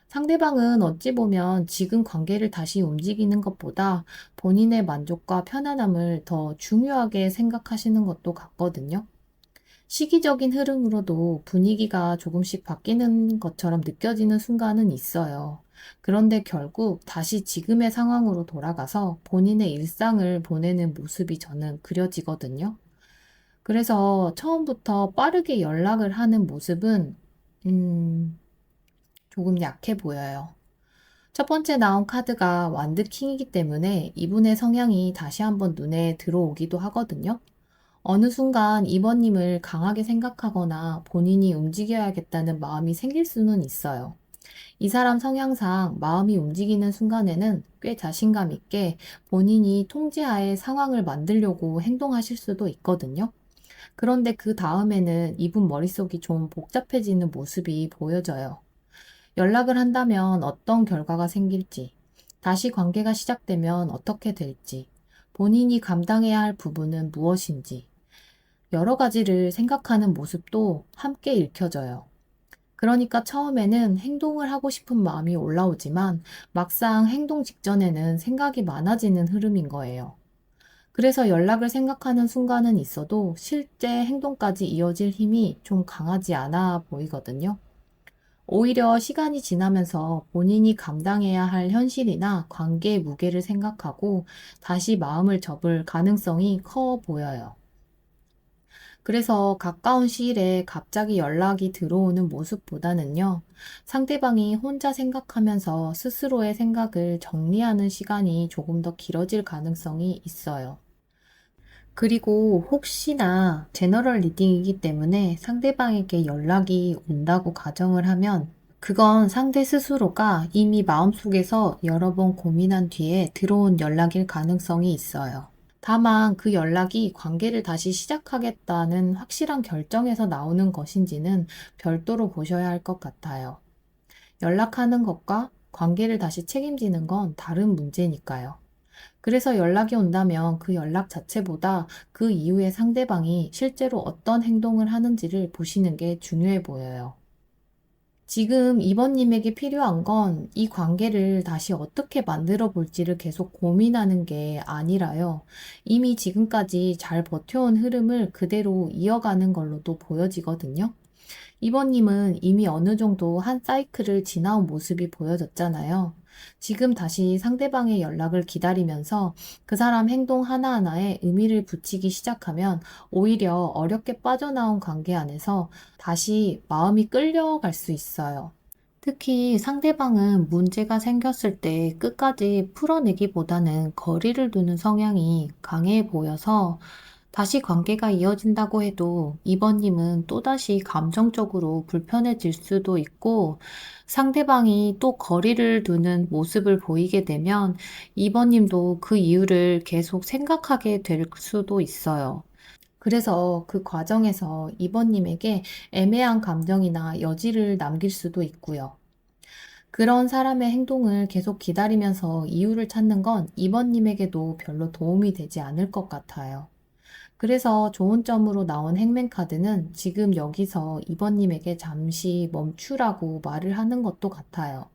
상대방은 어찌 보면 지금 관계를 다시 움직이는 것보다 본인의 만족과 편안함을 더 중요하게 생각하시는 것도 같거든요. 시기적인 흐름으로도 분위기가 조금씩 바뀌는 것처럼 느껴지는 순간은 있어요. 그런데 결국 다시 지금의 상황으로 돌아가서 본인의 일상을 보내는 모습이 저는 그려지거든요. 그래서 처음부터 빠르게 연락을 하는 모습은, 음, 조금 약해 보여요. 첫 번째 나온 카드가 완드킹이기 때문에 이분의 성향이 다시 한번 눈에 들어오기도 하거든요. 어느 순간 이번님을 강하게 생각하거나 본인이 움직여야겠다는 마음이 생길 수는 있어요. 이 사람 성향상 마음이 움직이는 순간에는 꽤 자신감 있게 본인이 통제하에 상황을 만들려고 행동하실 수도 있거든요. 그런데 그 다음에는 이분 머릿속이 좀 복잡해지는 모습이 보여져요. 연락을 한다면 어떤 결과가 생길지, 다시 관계가 시작되면 어떻게 될지, 본인이 감당해야 할 부분은 무엇인지, 여러 가지를 생각하는 모습도 함께 읽혀져요. 그러니까 처음에는 행동을 하고 싶은 마음이 올라오지만 막상 행동 직전에는 생각이 많아지는 흐름인 거예요. 그래서 연락을 생각하는 순간은 있어도 실제 행동까지 이어질 힘이 좀 강하지 않아 보이거든요. 오히려 시간이 지나면서 본인이 감당해야 할 현실이나 관계의 무게를 생각하고 다시 마음을 접을 가능성이 커 보여요. 그래서 가까운 시일에 갑자기 연락이 들어오는 모습보다는요, 상대방이 혼자 생각하면서 스스로의 생각을 정리하는 시간이 조금 더 길어질 가능성이 있어요. 그리고 혹시나 제너럴 리딩이기 때문에 상대방에게 연락이 온다고 가정을 하면 그건 상대 스스로가 이미 마음속에서 여러 번 고민한 뒤에 들어온 연락일 가능성이 있어요. 다만 그 연락이 관계를 다시 시작하겠다는 확실한 결정에서 나오는 것인지는 별도로 보셔야 할 것 같아요. 연락하는 것과 관계를 다시 책임지는 건 다른 문제니까요. 그래서 연락이 온다면 그 연락 자체보다 그 이후에 상대방이 실제로 어떤 행동을 하는지를 보시는 게 중요해 보여요. 지금 이번님에게 필요한 건 이 관계를 다시 어떻게 만들어 볼지를 계속 고민하는 게 아니라요. 이미 지금까지 잘 버텨온 흐름을 그대로 이어가는 걸로도 보여지거든요. 이번님은 이미 어느 정도 한 사이클을 지나온 모습이 보여졌잖아요. 지금 다시 상대방의 연락을 기다리면서 그 사람 행동 하나하나에 의미를 붙이기 시작하면 오히려 어렵게 빠져나온 관계 안에서 다시 마음이 끌려갈 수 있어요. 특히 상대방은 문제가 생겼을 때 끝까지 풀어내기보다는 거리를 두는 성향이 강해 보여서 다시 관계가 이어진다고 해도 이번님은 또다시 감정적으로 불편해질 수도 있고 상대방이 또 거리를 두는 모습을 보이게 되면 이번님도 그 이유를 계속 생각하게 될 수도 있어요. 그래서 그 과정에서 이번님에게 애매한 감정이나 여지를 남길 수도 있고요. 그런 사람의 행동을 계속 기다리면서 이유를 찾는 건 이번님에게도 별로 도움이 되지 않을 것 같아요. 그래서 좋은 점으로 나온 행맨카드는 지금 여기서 이번님에게 잠시 멈추라고 말을 하는 것도 같아요.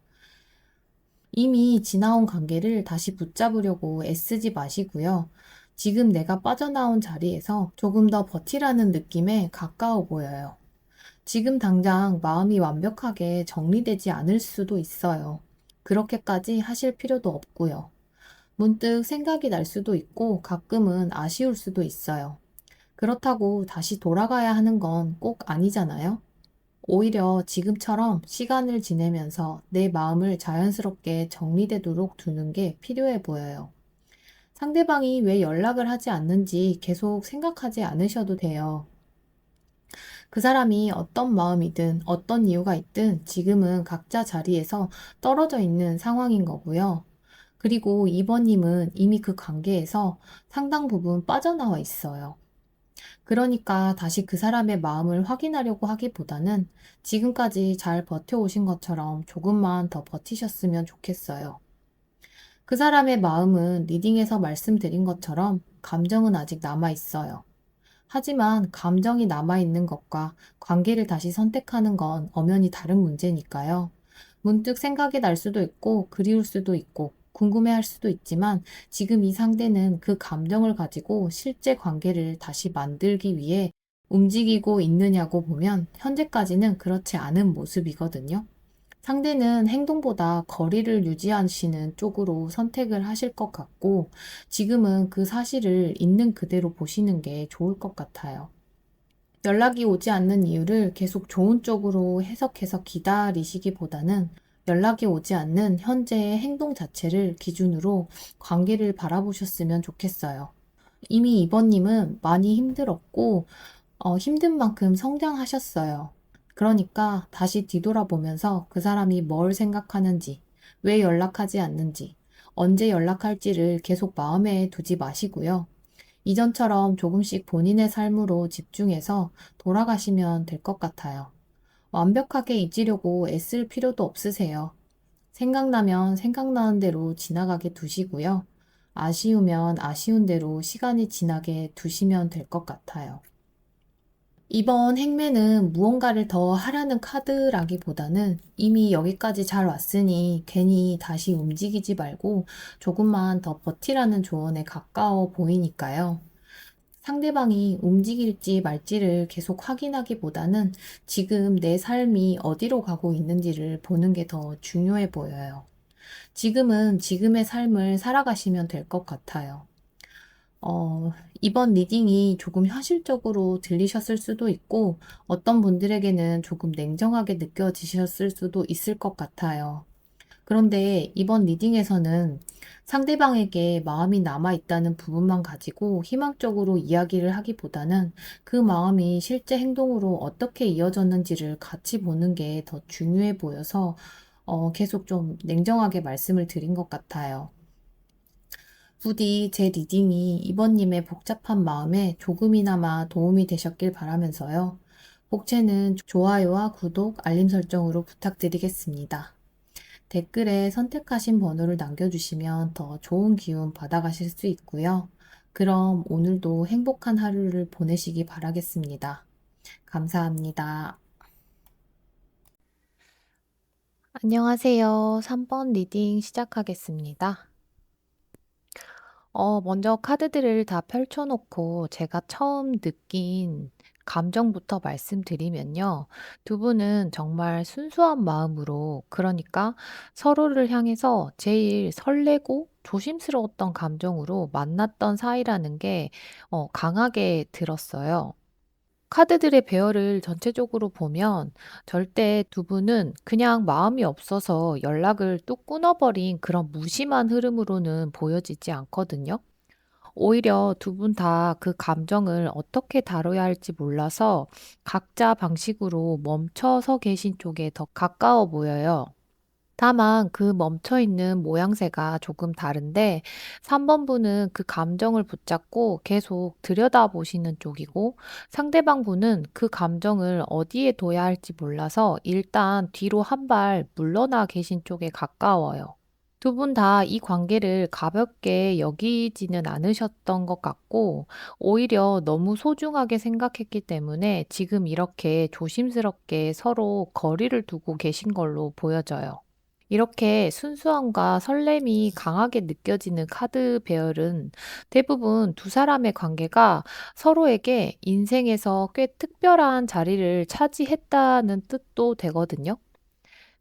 이미 지나온 관계를 다시 붙잡으려고 애쓰지 마시고요. 지금 내가 빠져나온 자리에서 조금 더 버티라는 느낌에 가까워 보여요. 지금 당장 마음이 완벽하게 정리되지 않을 수도 있어요. 그렇게까지 하실 필요도 없고요. 문득 생각이 날 수도 있고 가끔은 아쉬울 수도 있어요. 그렇다고 다시 돌아가야 하는 건 꼭 아니잖아요. 오히려 지금처럼 시간을 지내면서 내 마음을 자연스럽게 정리되도록 두는 게 필요해 보여요. 상대방이 왜 연락을 하지 않는지 계속 생각하지 않으셔도 돼요. 그 사람이 어떤 마음이든 어떤 이유가 있든 지금은 각자 자리에서 떨어져 있는 상황인 거고요. 그리고 2번님은 이미 그 관계에서 상당 부분 빠져나와 있어요. 그러니까 다시 그 사람의 마음을 확인하려고 하기보다는 지금까지 잘 버텨오신 것처럼 조금만 더 버티셨으면 좋겠어요. 그 사람의 마음은 리딩에서 말씀드린 것처럼 감정은 아직 남아 있어요. 하지만 감정이 남아있는 것과 관계를 다시 선택하는 건 엄연히 다른 문제니까요. 문득 생각이 날 수도 있고, 그리울 수도 있고, 궁금해할 수도 있지만, 지금 이 상대는 그 감정을 가지고 실제 관계를 다시 만들기 위해 움직이고 있느냐고 보면, 현재까지는 그렇지 않은 모습이거든요. 상대는 행동보다 거리를 유지하시는 쪽으로 선택을 하실 것 같고, 지금은 그 사실을 있는 그대로 보시는 게 좋을 것 같아요. 연락이 오지 않는 이유를 계속 좋은 쪽으로 해석해서 기다리시기보다는 연락이 오지 않는 현재의 행동 자체를 기준으로 관계를 바라보셨으면 좋겠어요. 이미 이번님은 많이 힘들었고, 힘든 만큼 성장하셨어요. 그러니까 다시 뒤돌아보면서 그 사람이 뭘 생각하는지, 왜 연락하지 않는지, 언제 연락할지를 계속 마음에 두지 마시고요. 이전처럼 조금씩 본인의 삶으로 집중해서 돌아가시면 될 것 같아요. 완벽하게 잊으려고 애쓸 필요도 없으세요. 생각나면 생각나는 대로 지나가게 두시고요. 아쉬우면 아쉬운 대로 시간이 지나게 두시면 될 것 같아요. 이번 행매는 무언가를 더 하라는 카드라기보다는 이미 여기까지 잘 왔으니 괜히 다시 움직이지 말고 조금만 더 버티라는 조언에 가까워 보이니까요. 상대방이 움직일지 말지를 계속 확인하기보다는 지금 내 삶이 어디로 가고 있는지를 보는 게 더 중요해 보여요. 지금은 지금의 삶을 살아가시면 될 것 같아요. 이번 리딩이 조금 현실적으로 들리셨을 수도 있고, 어떤 분들에게는 조금 냉정하게 느껴지셨을 수도 있을 것 같아요. 그런데 이번 리딩에서는 상대방에게 마음이 남아있다는 부분만 가지고 희망적으로 이야기를 하기보다는 그 마음이 실제 행동으로 어떻게 이어졌는지를 같이 보는 게 더 중요해 보여서 계속 좀 냉정하게 말씀을 드린 것 같아요. 부디 제 리딩이 이번님의 복잡한 마음에 조금이나마 도움이 되셨길 바라면서요. 복채는 좋아요와 구독, 알림 설정으로 부탁드리겠습니다. 댓글에 선택하신 번호를 남겨주시면 더 좋은 기운 받아가실 수 있고요. 그럼 오늘도 행복한 하루를 보내시기 바라겠습니다. 감사합니다. 안녕하세요. 3번 리딩 시작하겠습니다. 먼저 카드들을 다 펼쳐놓고 제가 처음 느낀 감정부터 말씀드리면요. 두 분은 정말 순수한 마음으로, 그러니까 서로를 향해서 제일 설레고 조심스러웠던 감정으로 만났던 사이라는 게 강하게 들었어요. 카드들의 배열을 전체적으로 보면 절대 두 분은 그냥 마음이 없어서 연락을 뚝 끊어버린 그런 무심한 흐름으로는 보여지지 않거든요. 오히려 두 분 다 그 감정을 어떻게 다뤄야 할지 몰라서 각자 방식으로 멈춰서 계신 쪽에 더 가까워 보여요. 다만 그 멈춰 있는 모양새가 조금 다른데 3번 분은 그 감정을 붙잡고 계속 들여다보시는 쪽이고 상대방 분은 그 감정을 어디에 둬야 할지 몰라서 일단 뒤로 한 발 물러나 계신 쪽에 가까워요. 두 분 다 이 관계를 가볍게 여기지는 않으셨던 것 같고, 오히려 너무 소중하게 생각했기 때문에 지금 이렇게 조심스럽게 서로 거리를 두고 계신 걸로 보여져요. 이렇게 순수함과 설렘이 강하게 느껴지는 카드 배열은 대부분 두 사람의 관계가 서로에게 인생에서 꽤 특별한 자리를 차지했다는 뜻도 되거든요.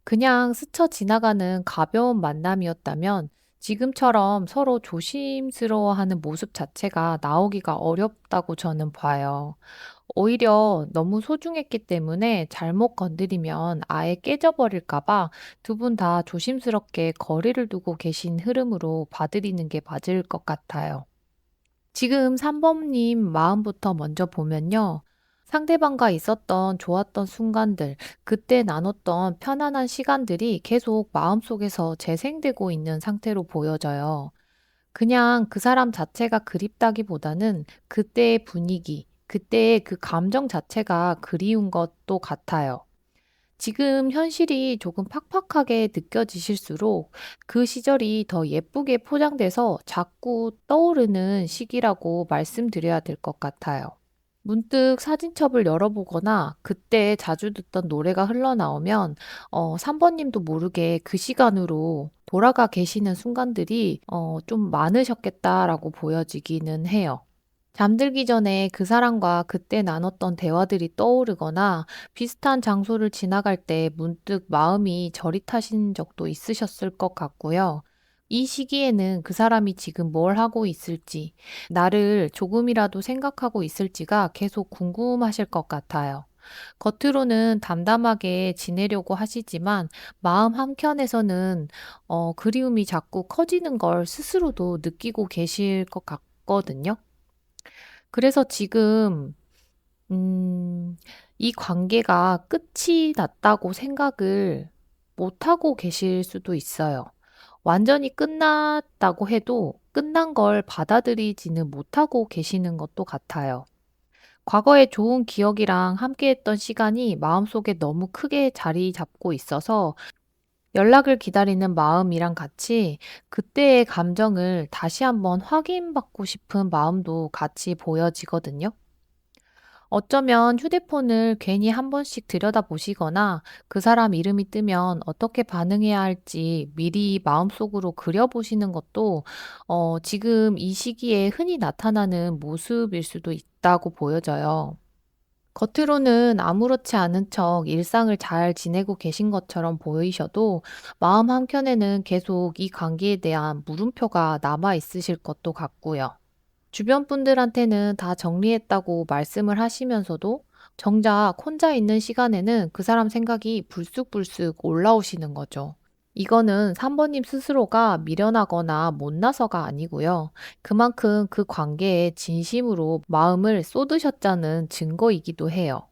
그냥 스쳐 지나가는 가벼운 만남이었다면 지금처럼 서로 조심스러워하는 모습 자체가 나오기가 어렵다고 저는 봐요. 오히려 너무 소중했기 때문에 잘못 건드리면 아예 깨져버릴까 봐 두 분 다 조심스럽게 거리를 두고 계신 흐름으로 봐드리는 게 맞을 것 같아요. 지금 3번님 마음부터 먼저 보면요. 상대방과 있었던 좋았던 순간들, 그때 나눴던 편안한 시간들이 계속 마음속에서 재생되고 있는 상태로 보여져요. 그냥 그 사람 자체가 그립다기보다는 그때의 분위기, 그때의 그 감정 자체가 그리운 것도 같아요. 지금 현실이 조금 팍팍하게 느껴지실수록 그 시절이 더 예쁘게 포장돼서 자꾸 떠오르는 시기라고 말씀드려야 될 것 같아요. 문득 사진첩을 열어보거나 그때 자주 듣던 노래가 흘러나오면 3번님도 모르게 그 시간으로 돌아가 계시는 순간들이 좀 많으셨겠다라고 보여지기는 해요. 잠들기 전에 그 사람과 그때 나눴던 대화들이 떠오르거나 비슷한 장소를 지나갈 때 문득 마음이 저릿하신 적도 있으셨을 것 같고요. 이 시기에는 그 사람이 지금 뭘 하고 있을지, 나를 조금이라도 생각하고 있을지가 계속 궁금하실 것 같아요. 겉으로는 담담하게 지내려고 하시지만 마음 한켠에서는 그리움이 자꾸 커지는 걸 스스로도 느끼고 계실 것 같거든요. 그래서 지금 음 이 관계가 끝이 났다고 생각을 못하고 계실 수도 있어요. 완전히 끝났다고 해도 끝난 걸 받아들이지는 못하고 계시는 것도 같아요. 과거의 좋은 기억이랑 함께했던 시간이 마음속에 너무 크게 자리 잡고 있어서 연락을 기다리는 마음이랑 같이 그때의 감정을 다시 한번 확인받고 싶은 마음도 같이 보여지거든요. 어쩌면 휴대폰을 괜히 한 번씩 들여다보시거나 그 사람 이름이 뜨면 어떻게 반응해야 할지 미리 마음속으로 그려보시는 것도 지금 이 시기에 흔히 나타나는 모습일 수도 있다고 보여져요. 겉으로는 아무렇지 않은 척 일상을 잘 지내고 계신 것처럼 보이셔도 마음 한켠에는 계속 이 관계에 대한 물음표가 남아 있으실 것도 같고요. 주변 분들한테는 다 정리했다고 말씀을 하시면서도 정작 혼자 있는 시간에는 그 사람 생각이 불쑥불쑥 올라오시는 거죠. 이거는 3번님 스스로가 미련하거나 못나서가 아니고요. 그만큼 그 관계에 진심으로 마음을 쏟으셨다는 증거이기도 해요.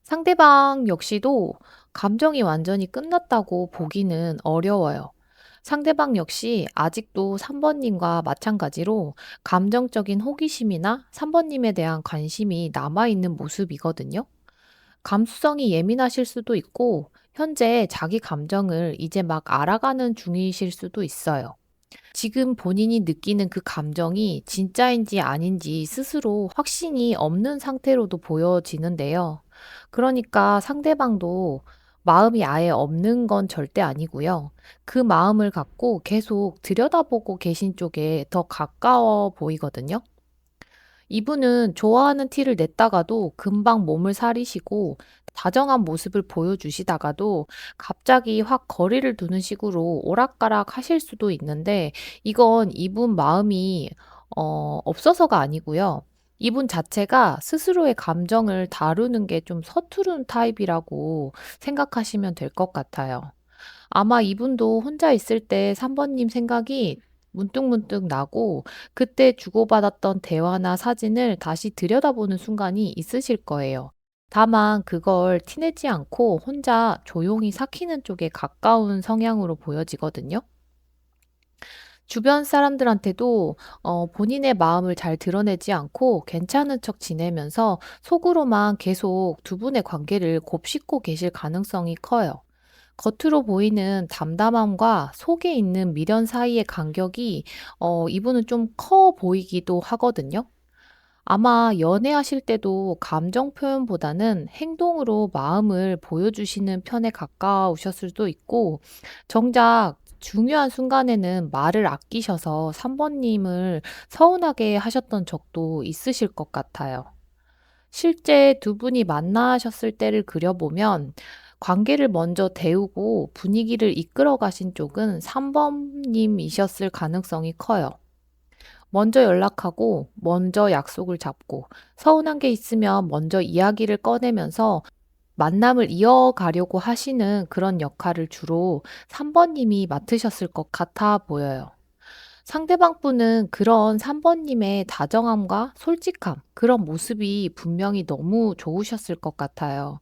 상대방 역시도 감정이 완전히 끝났다고 보기는 어려워요. 상대방 역시 아직도 3번님과 마찬가지로 감정적인 호기심이나 3번님에 대한 관심이 남아있는 모습이거든요. 감수성이 예민하실 수도 있고, 현재 자기 감정을 이제 막 알아가는 중이실 수도 있어요. 지금 본인이 느끼는 그 감정이 진짜인지 아닌지 스스로 확신이 없는 상태로도 보여지는데요. 그러니까 상대방도 마음이 아예 없는 건 절대 아니고요. 그 마음을 갖고 계속 들여다보고 계신 쪽에 더 가까워 보이거든요. 이분은 좋아하는 티를 냈다가도 금방 몸을 사리시고 다정한 모습을 보여주시다가도 갑자기 확 거리를 두는 식으로 오락가락 하실 수도 있는데 이건 이분 마음이 없어서가 아니고요. 이분 자체가 스스로의 감정을 다루는 게 좀 서투른 타입이라고 생각하시면 될 것 같아요. 아마 이분도 혼자 있을 때 3번님 생각이 문득문득 나고 그때 주고받았던 대화나 사진을 다시 들여다보는 순간이 있으실 거예요. 다만 그걸 티내지 않고 혼자 조용히 삭히는 쪽에 가까운 성향으로 보여지거든요. 주변 사람들한테도 본인의 마음을 잘 드러내지 않고 괜찮은 척 지내면서 속으로만 계속 두 분의 관계를 곱씹고 계실 가능성이 커요. 겉으로 보이는 담담함과 속에 있는 미련 사이의 간격이 이분은 좀 커 보이기도 하거든요. 아마 연애하실 때도 감정 표현보다는 행동으로 마음을 보여주시는 편에 가까우셨을 수도 있고, 정작 중요한 순간에는 말을 아끼셔서 3번님을 서운하게 하셨던 적도 있으실 것 같아요. 실제 두 분이 만나셨을 때를 그려보면 관계를 먼저 데우고 분위기를 이끌어 가신 쪽은 3번님이셨을 가능성이 커요. 먼저 연락하고 먼저 약속을 잡고 서운한 게 있으면 먼저 이야기를 꺼내면서 만남을 이어가려고 하시는 그런 역할을 주로 3번님이 맡으셨을 것 같아 보여요. 상대방 분은 그런 3번님의 다정함과 솔직함, 그런 모습이 분명히 너무 좋으셨을 것 같아요.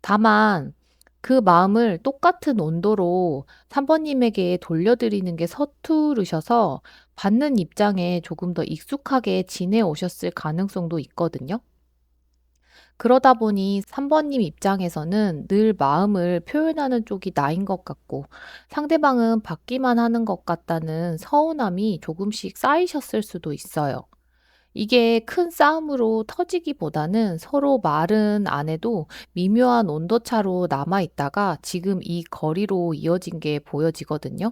다만 그 마음을 똑같은 온도로 3번님에게 돌려드리는 게 서투르셔서 받는 입장에 조금 더 익숙하게 지내오셨을 가능성도 있거든요. 그러다 보니 3번님 입장에서는 늘 마음을 표현하는 쪽이 나인 것 같고 상대방은 받기만 하는 것 같다는 서운함이 조금씩 쌓이셨을 수도 있어요. 이게 큰 싸움으로 터지기보다는 서로 말은 안 해도 미묘한 온도차로 남아 있다가 지금 이 거리로 이어진 게 보여지거든요.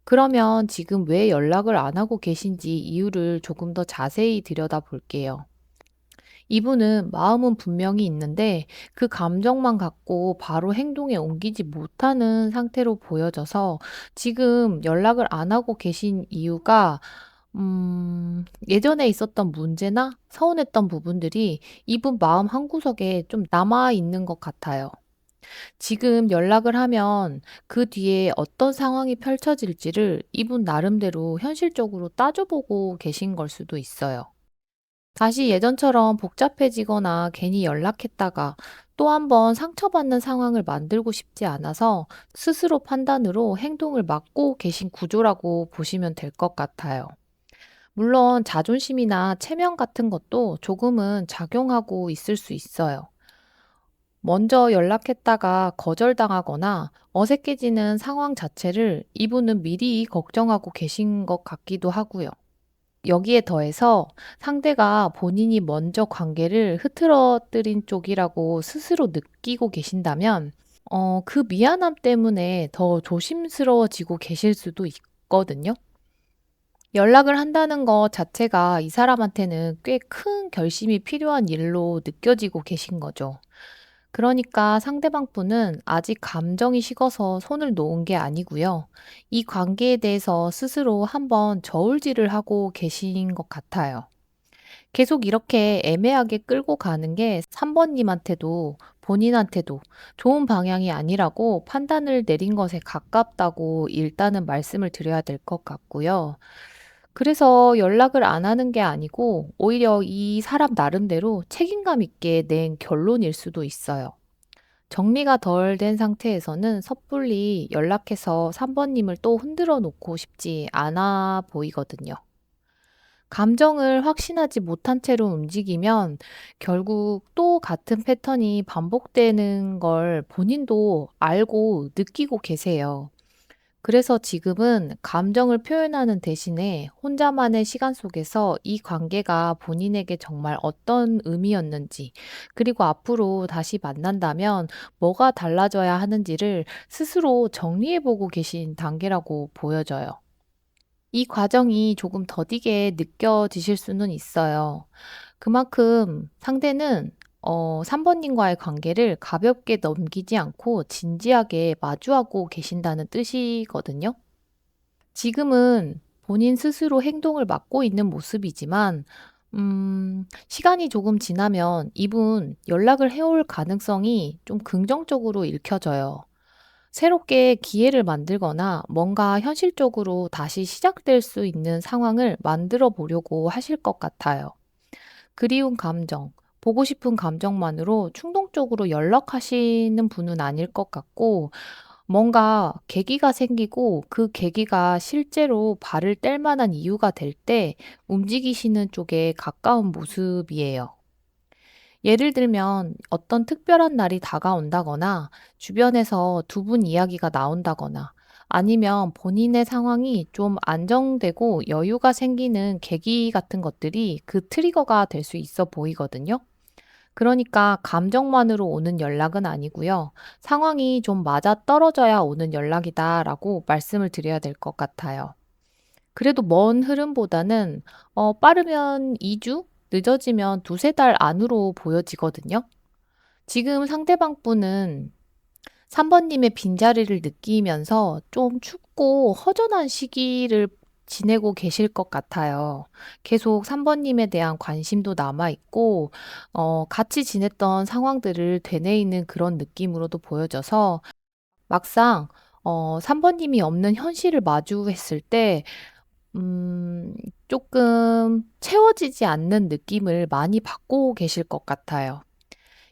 그러면 지금 왜 연락을 안 하고 계신지 이유를 조금 더 자세히 들여다 볼게요. 이분은 마음은 분명히 있는데 그 감정만 갖고 바로 행동에 옮기지 못하는 상태로 보여져서 지금 연락을 안 하고 계신 이유가 예전에 있었던 문제나 서운했던 부분들이 이분 마음 한구석에 좀 남아 있는 것 같아요. 지금 연락을 하면 그 뒤에 어떤 상황이 펼쳐질지를 이분 나름대로 현실적으로 따져보고 계신 걸 수도 있어요. 다시 예전처럼 복잡해지거나 괜히 연락했다가 또 한 번 상처받는 상황을 만들고 싶지 않아서 스스로 판단으로 행동을 막고 계신 구조라고 보시면 될 것 같아요. 물론 자존심이나 체면 같은 것도 조금은 작용하고 있을 수 있어요. 먼저 연락했다가 거절당하거나 어색해지는 상황 자체를 이분은 미리 걱정하고 계신 것 같기도 하고요. 여기에 더해서 상대가 본인이 먼저 관계를 흐트러뜨린 쪽이라고 스스로 느끼고 계신다면, 그 미안함 때문에 더 조심스러워지고 계실 수도 있거든요. 연락을 한다는 것 자체가 이 사람한테는 꽤 큰 결심이 필요한 일로 느껴지고 계신 거죠. 그러니까 상대방 분은 아직 감정이 식어서 손을 놓은 게 아니고요. 이 관계에 대해서 스스로 한번 저울질을 하고 계신 것 같아요. 계속 이렇게 애매하게 끌고 가는 게 3번님한테도 본인한테도 좋은 방향이 아니라고 판단을 내린 것에 가깝다고 일단은 말씀을 드려야 될 것 같고요. 그래서 연락을 안 하는 게 아니고 오히려 이 사람 나름대로 책임감 있게 낸 결론일 수도 있어요. 정리가 덜 된 상태에서는 섣불리 연락해서 3번님을 또 흔들어 놓고 싶지 않아 보이거든요. 감정을 확신하지 못한 채로 움직이면 결국 또 같은 패턴이 반복되는 걸 본인도 알고 느끼고 계세요. 그래서 지금은 감정을 표현하는 대신에 혼자만의 시간 속에서 이 관계가 본인에게 정말 어떤 의미였는지, 그리고 앞으로 다시 만난다면 뭐가 달라져야 하는지를 스스로 정리해보고 계신 단계라고 보여져요. 이 과정이 조금 더디게 느껴지실 수는 있어요. 그만큼 상대는 3번님과의 관계를 가볍게 넘기지 않고 진지하게 마주하고 계신다는 뜻이거든요. 지금은 본인 스스로 행동을 맡고 있는 모습이지만, 시간이 조금 지나면 이분 연락을 해올 가능성이 좀 긍정적으로 읽혀져요. 새롭게 기회를 만들거나 뭔가 현실적으로 다시 시작될 수 있는 상황을 만들어 보려고 하실 것 같아요. 그리운 감정, 보고 싶은 감정만으로 충동적으로 연락하시는 분은 아닐 것 같고, 뭔가 계기가 생기고 그 계기가 실제로 발을 뗄 만한 이유가 될 때 움직이시는 쪽에 가까운 모습이에요. 예를 들면 어떤 특별한 날이 다가온다거나 주변에서 두 분 이야기가 나온다거나 아니면 본인의 상황이 좀 안정되고 여유가 생기는 계기 같은 것들이 그 트리거가 될 수 있어 보이거든요. 그러니까 감정만으로 오는 연락은 아니고요. 상황이 좀 맞아떨어져야 오는 연락이다라고 말씀을 드려야 될 것 같아요. 그래도 먼 흐름보다는 빠르면 2 주, 늦어지면 2-3달 안으로 보여지거든요. 지금 상대방 분은 3 번님의 빈자리를 느끼면서 좀 춥고 허전한 시기를 지내고 계실 것 같아요. 계속 3 번님에 대한 관심도 남아 있고 같이 지냈던 상황들을 되뇌이는 그런 느낌으로도 보여져서 막상 3 번님이 없는 현실을 마주했을 때 음 쪼끔 채워지지 않는 느낌을 많이 받고 계실 것 같아요.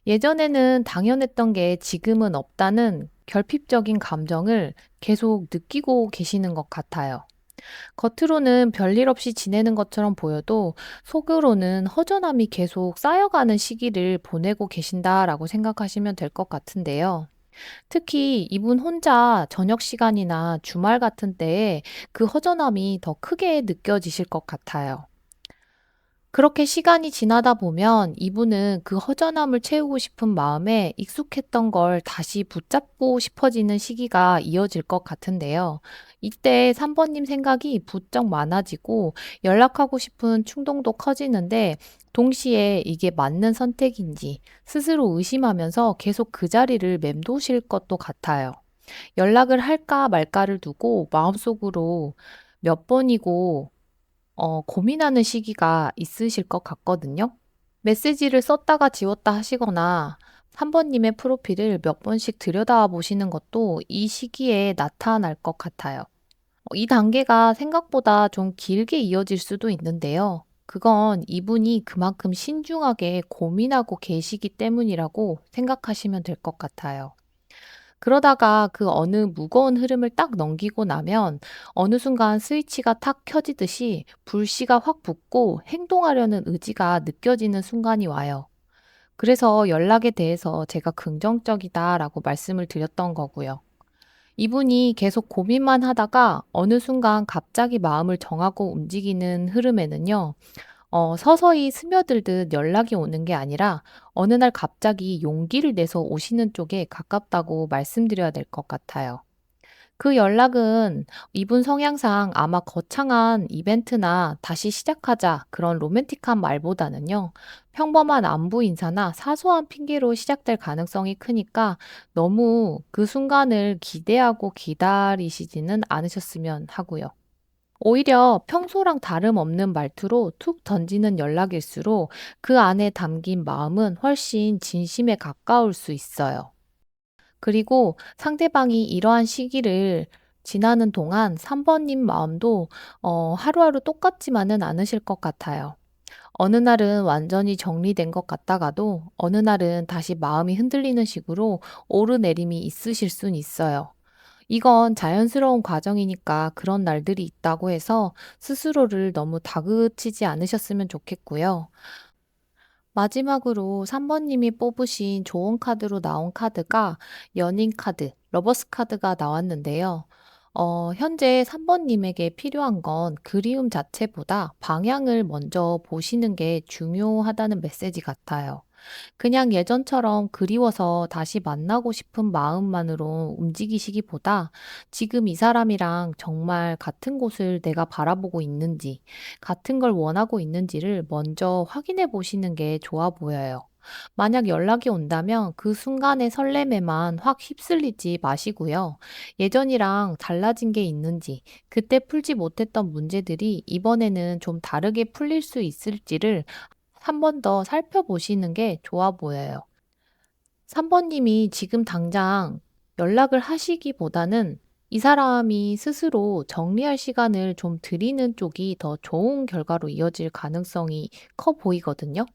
예전에는 당연했던 게 지금은 없다는 결핍적인 감정을 계속 느끼고 계시는 것 같아요. 겉으로는 별일 없이 지내는 것처럼 보여도 속으로는 허전함이 계속 쌓여가는 시기를 보내고 계신다라고 생각하시면 될 것 같은데요. 특히 이분 혼자 저녁 시간이나 주말 같은 때에 그 허전함이 더 크게 느껴지실 것 같아요. 그렇게 시간이 지나다 보면 이분은 그 허전함을 채우고 싶은 마음에 익숙했던 걸 다시 붙잡고 싶어지는 시기가 이어질 것 같은데요. 이때 3 번님 생각이 부쩍 많아지고 연락하고 싶은 충동도 커지는데 동시에 이게 맞는 선택인지 스스로 의심하면서 계속 그 자리를 맴도실 것도 같아요. 연락을 할까 말까를 두고 마음속으로 몇 번이고 고민하는 시기가 있으실 것 같거든요. 메시지를 썼다가 지웠다 하시거나 3 번님의 프로필을 몇 번씩 들여다보시는 것도 이 시기에 나타날 것 같아요. 이 단계가 생각보다 좀 길게 이어질 수도 있는데요. 그건 이분이 그만큼 신중하게 고민하고 계시기 때문이라고 생각하시면 될 것 같아요. 그러다가 그 어느 무거운 흐름을 딱 넘기고 나면 어느 순간 스위치가 탁 켜지듯이 불씨가 확 붙고 행동하려는 의지가 느껴지는 순간이 와요. 그래서 연락에 대해서 제가 긍정적이다라고 말씀을 드렸던 거고요. 이분이 계속 고민만 하다가 어느 순간 갑자기 마음을 정하고 움직이는 흐름에는요. 서서히 스며들듯 연락이 오는 게 아니라 어느 날 갑자기 용기를 내서 오시는 쪽에 가깝다고 말씀드려야 될 것 같아요. 그 연락은 이분 성향상 아마 거창한 이벤트나 다시 시작하자 그런 로맨틱한 말보다는요. 평범한 안부 인사나 사소한 핑계로 시작될 가능성이 크니까 너무 그 순간을 기대하고 기다리시지는 않으셨으면 하고요. 오히려 평소랑 다름없는 말투로 툭 던지는 연락일수록 그 안에 담긴 마음은 훨씬 진심에 가까울 수 있어요. 그리고 상대방이 이러한 시기를 지나는 동안 3 번님 마음도 하루하루 똑같지만은 않으실 것 같아요. 어느 날은 완전히 정리된 것 같다가도 어느 날은 다시 마음이 흔들리는 식으로 오르내림이 있으실 순 있어요. 이건 자연스러운 과정이니까 그런 날들이 있다고 해서 스스로를 너무 다그치지 않으셨으면 좋겠고요. 마지막으로 3 번님이 뽑으신 좋은 카드로 나온 카드가 연인 카드, 러버스 카드가 나왔는데요. 현재 3 번님에게 필요한 건 그리움 자체보다 방향을 먼저 보시는 게 중요하다는 메시지 같아요. 그냥 예전처럼 그리워서 다시 만나고 싶은 마음만으로 움직이시기보다 지금 이 사람이랑 정말 같은 곳을 내가 바라보고 있는지, 같은 걸 원하고 있는지를 먼저 확인해 보시는 게 좋아 보여요. 만약 연락이 온다면 그 순간의 설렘에만 확 휩쓸리지 마시고요. 예전이랑 달라진 게 있는지, 그때 풀지 못했던 문제들이 이번에는 좀 다르게 풀릴 수 있을지를 한 번 더 살펴보시는 게 좋아 보여요. 3 번님이 지금 당장 연락을 하시기보다는 이 사람이 스스로 정리할 시간을 좀 드리는 쪽이 더 좋은 결과로 이어질 가능성이 커 보이거든요.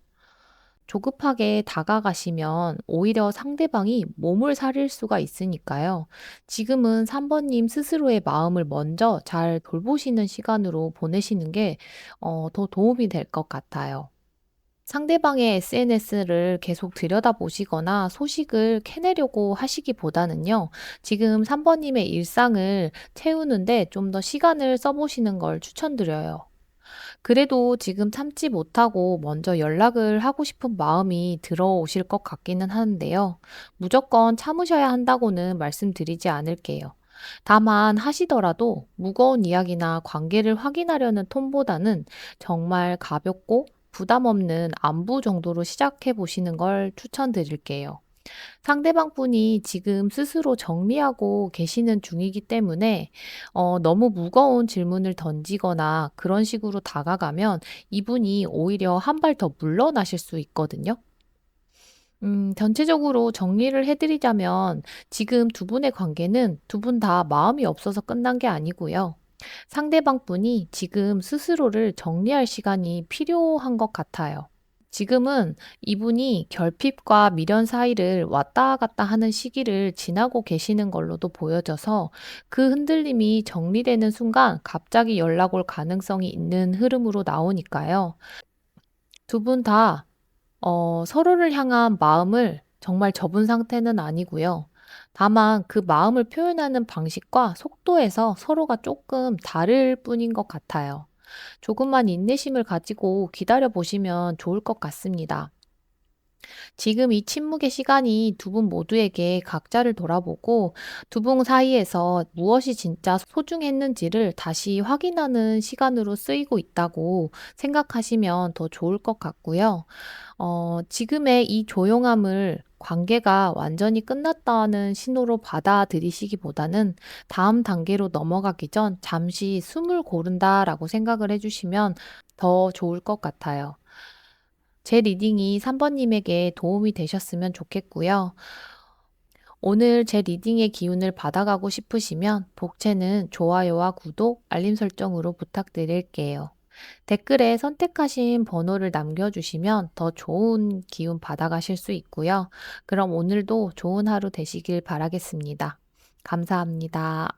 조급하게 다가가시면 오히려 상대방이 몸을 사릴 수가 있으니까요. 지금은 3 번님 스스로의 마음을 먼저 잘 돌보시는 시간으로 보내시는 게 더 도움이 될 것 같아요. 상대방의 SNS를 계속 들여다보시거나 소식을 캐내려고 하시기보다는요, 지금 3번님의 일상을 채우는데 좀 더 시간을 써보시는 걸 추천드려요. 그래도 지금 참지 못하고 먼저 연락을 하고 싶은 마음이 들어오실 것 같기는 하는데요. 무조건 참으셔야 한다고는 말씀드리지 않을게요. 다만 하시더라도 무거운 이야기나 관계를 확인하려는 톤보다는 정말 가볍고 부담 없는 안부 정도로 시작해 보시는 걸 추천드릴게요. 상대방 분이 지금 스스로 정리하고 계시는 중이기 때문에 너무 무거운 질문을 던지거나 그런 식으로 다가가면 이분이 오히려 한 발 더 물러나실 수 있거든요. 전체적으로 정리를 해 드리자면 지금 두 분의 관계는 두 분 다 마음이 없어서 끝난 게 아니고요. 상대방 분이 지금 스스로를 정리할 시간이 필요한 것 같아요. 지금은 이분이 결핍과 미련 사이를 왔다 갔다 하는 시기를 지나고 계시는 걸로도 보여져서 그 흔들림이 정리되는 순간 갑자기 연락 올 가능성이 있는 흐름으로 나오니까요. 두 분 다 서로를 향한 마음을 정말 접은 상태는 아니고요. 다만 그 마음을 표현하는 방식과 속도에서 서로가 조금 다를 뿐인 것 같아요. 조금만 인내심을 가지고 기다려 보시면 좋을 것 같습니다. 지금 이 침묵의 시간이 두 분 모두에게 각자를 돌아보고 두 분 사이에서 무엇이 진짜 소중했는지를 다시 확인하는 시간으로 쓰이고 있다고 생각하시면 더 좋을 것 같고요. 지금의 이 조용함을 관계가 완전히 끝났다는 신호로 받아들이시기보다는 다음 단계로 넘어가기 전 잠시 숨을 고른다라고 생각을 해주시면 더 좋을 것 같아요. 제 리딩이 3번님에게 도움이 되셨으면 좋겠고요. 오늘 제 리딩의 기운을 받아가고 싶으시면 복채는 좋아요와 구독, 알림 설정으로 부탁드릴게요. 댓글에 선택하신 번호를 남겨주시면 더 좋은 기운 받아가실 수 있고요. 그럼 오늘도 좋은 하루 되시길 바라겠습니다. 감사합니다.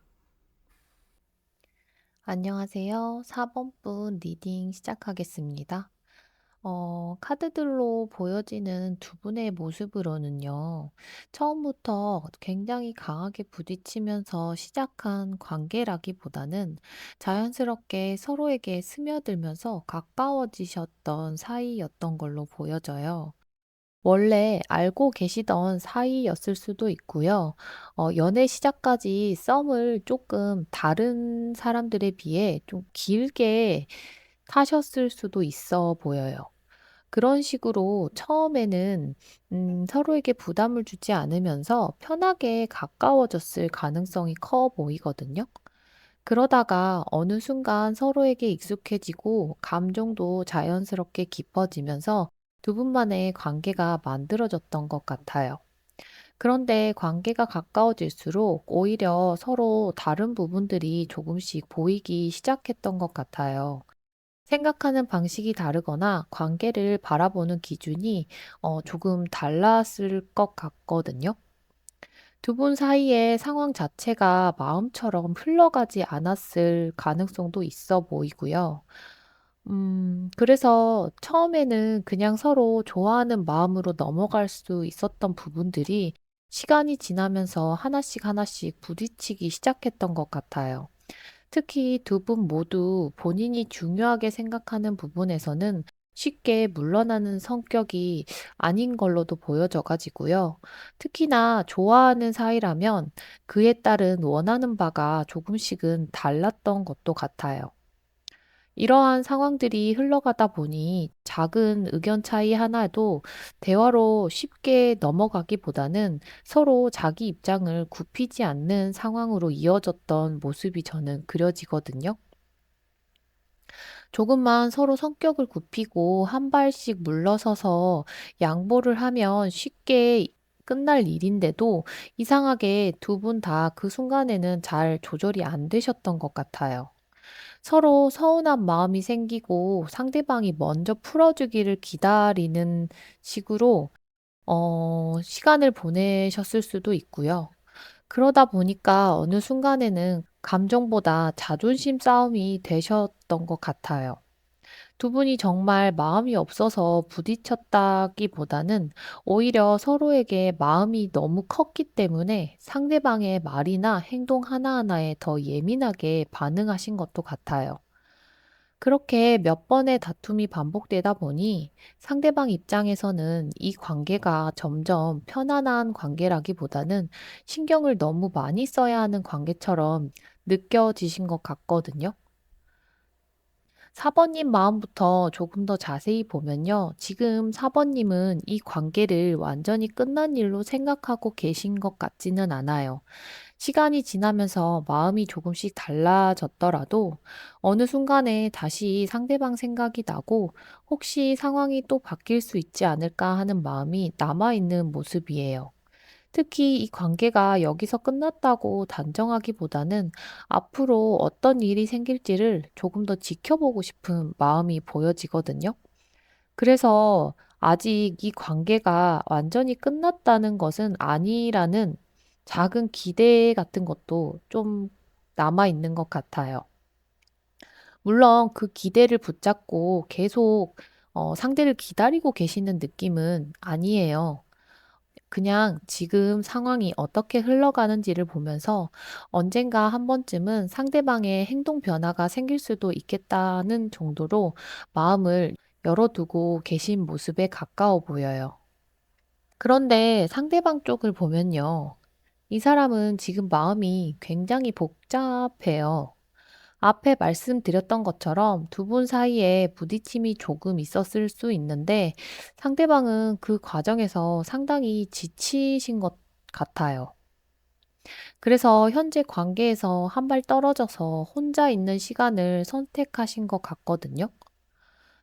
안녕하세요. 4번 분 리딩 시작하겠습니다. 카드들로 보여지는 두 분의 모습으로는요, 처음부터 굉장히 강하게 부딪히면서 시작한 관계라기보다는 자연스럽게 서로에게 스며들면서 가까워지셨던 사이였던 걸로 보여져요. 원래 알고 계시던 사이였을 수도 있고요. 연애 시작까지 썸을 조금 다른 사람들에 비해 좀 길게 타셨을 수도 있어 보여요. 그런 식으로 처음에는 서로에게 부담을 주지 않으면서 편하게 가까워졌을 가능성이 커 보이거든요. 그러다가 어느 순간 서로에게 익숙해지고 감정도 자연스럽게 깊어지면서 두 분만의 관계가 만들어졌던 것 같아요. 그런데 관계가 가까워질수록 오히려 서로 다른 부분들이 조금씩 보이기 시작했던 것 같아요. 생각하는 방식이 다르거나 관계를 바라보는 기준이 조금 달랐을 것 같거든요. 두 분 사이의 상황 자체가 마음처럼 흘러가지 않았을 가능성도 있어 보이고요. 그래서 처음에는 그냥 서로 좋아하는 마음으로 넘어갈 수 있었던 부분들이 시간이 지나면서 하나씩 하나씩 부딪히기 시작했던 것 같아요. 특히 두 분 모두 본인이 중요하게 생각하는 부분에서는 쉽게 물러나는 성격이 아닌 걸로도 보여져 가지고요. 특히나 좋아하는 사이라면 그에 따른 원하는 바가 조금씩은 달랐던 것도 같아요. 이러한 상황들이 흘러가다 보니 작은 의견 차이 하나도 대화로 쉽게 넘어가기보다는 서로 자기 입장을 굽히지 않는 상황으로 이어졌던 모습이 저는 그려지거든요. 조금만 서로 성격을 굽히고 한 발씩 물러서서 양보를 하면 쉽게 끝날 일인데도 이상하게 두 분 다 그 순간에는 잘 조절이 안 되셨던 것 같아요. 서로 서운한 마음이 생기고 상대방이 먼저 풀어주기를 기다리는 식으로 시간을 보내셨을 수도 있고요. 그러다 보니까 어느 순간에는 감정보다 자존심 싸움이 되셨던 것 같아요. 두 분이 정말 마음이 없어서 부딪혔다기보다는 오히려 서로에게 마음이 너무 컸기 때문에 상대방의 말이나 행동 하나하나에 더 예민하게 반응하신 것도 같아요. 그렇게 몇 번의 다툼이 반복되다 보니 상대방 입장에서는 이 관계가 점점 편안한 관계라기보다는 신경을 너무 많이 써야 하는 관계처럼 느껴지신 것 같거든요. 4번님 마음부터 조금 더 자세히 보면요. 지금 4번님은 이 관계를 완전히 끝난 일로 생각하고 계신 것 같지는 않아요. 시간이 지나면서 마음이 조금씩 달라졌더라도 어느 순간에 다시 상대방 생각이 나고 혹시 상황이 또 바뀔 수 있지 않을까 하는 마음이 남아있는 모습이에요. 특히 이 관계가 여기서 끝났다고 단정하기보다는 앞으로 어떤 일이 생길지를 조금 더 지켜보고 싶은 마음이 보여지거든요. 그래서 아직 이 관계가 완전히 끝났다는 것은 아니라는 작은 기대 같은 것도 좀 남아 있는 것 같아요. 물론 그 기대를 붙잡고 계속 상대를 기다리고 계시는 느낌은 아니에요. 그냥 지금 상황이 어떻게 흘러가는지를 보면서 언젠가 한 번쯤은 상대방의 행동 변화가 생길 수도 있겠다는 정도로 마음을 열어두고 계신 모습에 가까워 보여요. 그런데 상대방 쪽을 보면요. 이 사람은 지금 마음이 굉장히 복잡해요. 앞에 말씀드렸던 것처럼 두 분 사이에 부딪힘이 조금 있었을 수 있는데 상대방은 그 과정에서 상당히 지치신 것 같아요. 그래서 현재 관계에서 한 발 떨어져서 혼자 있는 시간을 선택하신 것 같거든요.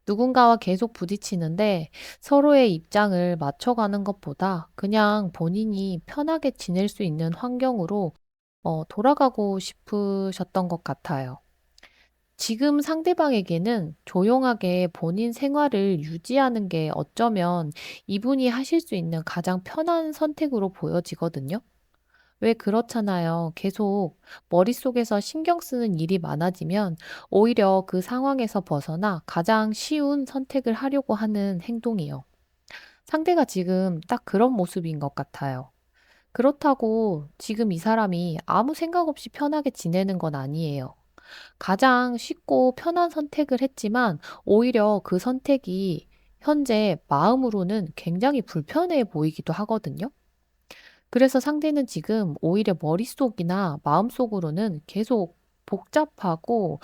누군가와 계속 부딪히는데 서로의 입장을 맞춰가는 것보다 그냥 본인이 편하게 지낼 수 있는 환경으로 돌아가고 싶으셨던 것 같아요. 지금 상대방에게는 조용하게 본인 생활을 유지하는 게 어쩌면 이분이 하실 수 있는 가장 편한 선택으로 보여지거든요. 왜 그렇잖아요. 계속 머릿속에서 신경 쓰는 일이 많아지면 오히려 그 상황에서 벗어나 가장 쉬운 선택을 하려고 하는 행동이요. 상대가 지금 딱 그런 모습인 것 같아요. 그렇다고 지금 이 사람이 아무 생각 없이 편하게 지내는 건 아니에요. 가장 쉽고 편한 선택을 했지만 오히려 그 선택이 현재 마음으로는 굉장히 불편해 보이기도 하거든요. 그래서 상대는 지금 오히려 머릿속이나 마음속으로는 계속 복잡하고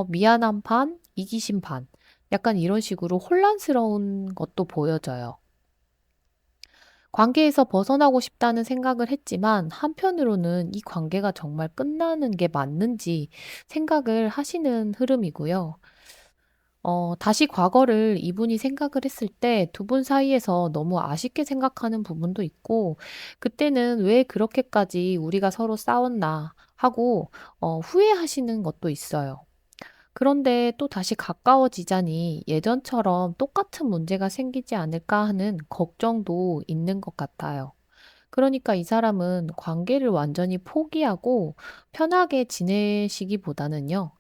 미안한 반, 이기심 반, 약간 이런 식으로 혼란스러운 것도 보여져요. 관계에서 벗어나고 싶다는 생각을 했지만 한편으로는 이 관계가 정말 끝나는 게 맞는지 생각을 하시는 흐름이고요. 다시 과거를 이분이 생각을 했을 때 두 분 사이에서 너무 아쉽게 생각하는 부분도 있고, 그때는 '왜 그렇게까지 우리가 서로 싸웠나.' 하고 후회하시는 것도 있어요. 그런데 또 다시 가까워지자니 예전처럼 '똑같은 문제가 생기지 않을까.' 하는 걱정도 있는 것 같아요. 그러니까 이 사람은 관계를 완전히 포기하고 편하게 지내시기보다는요.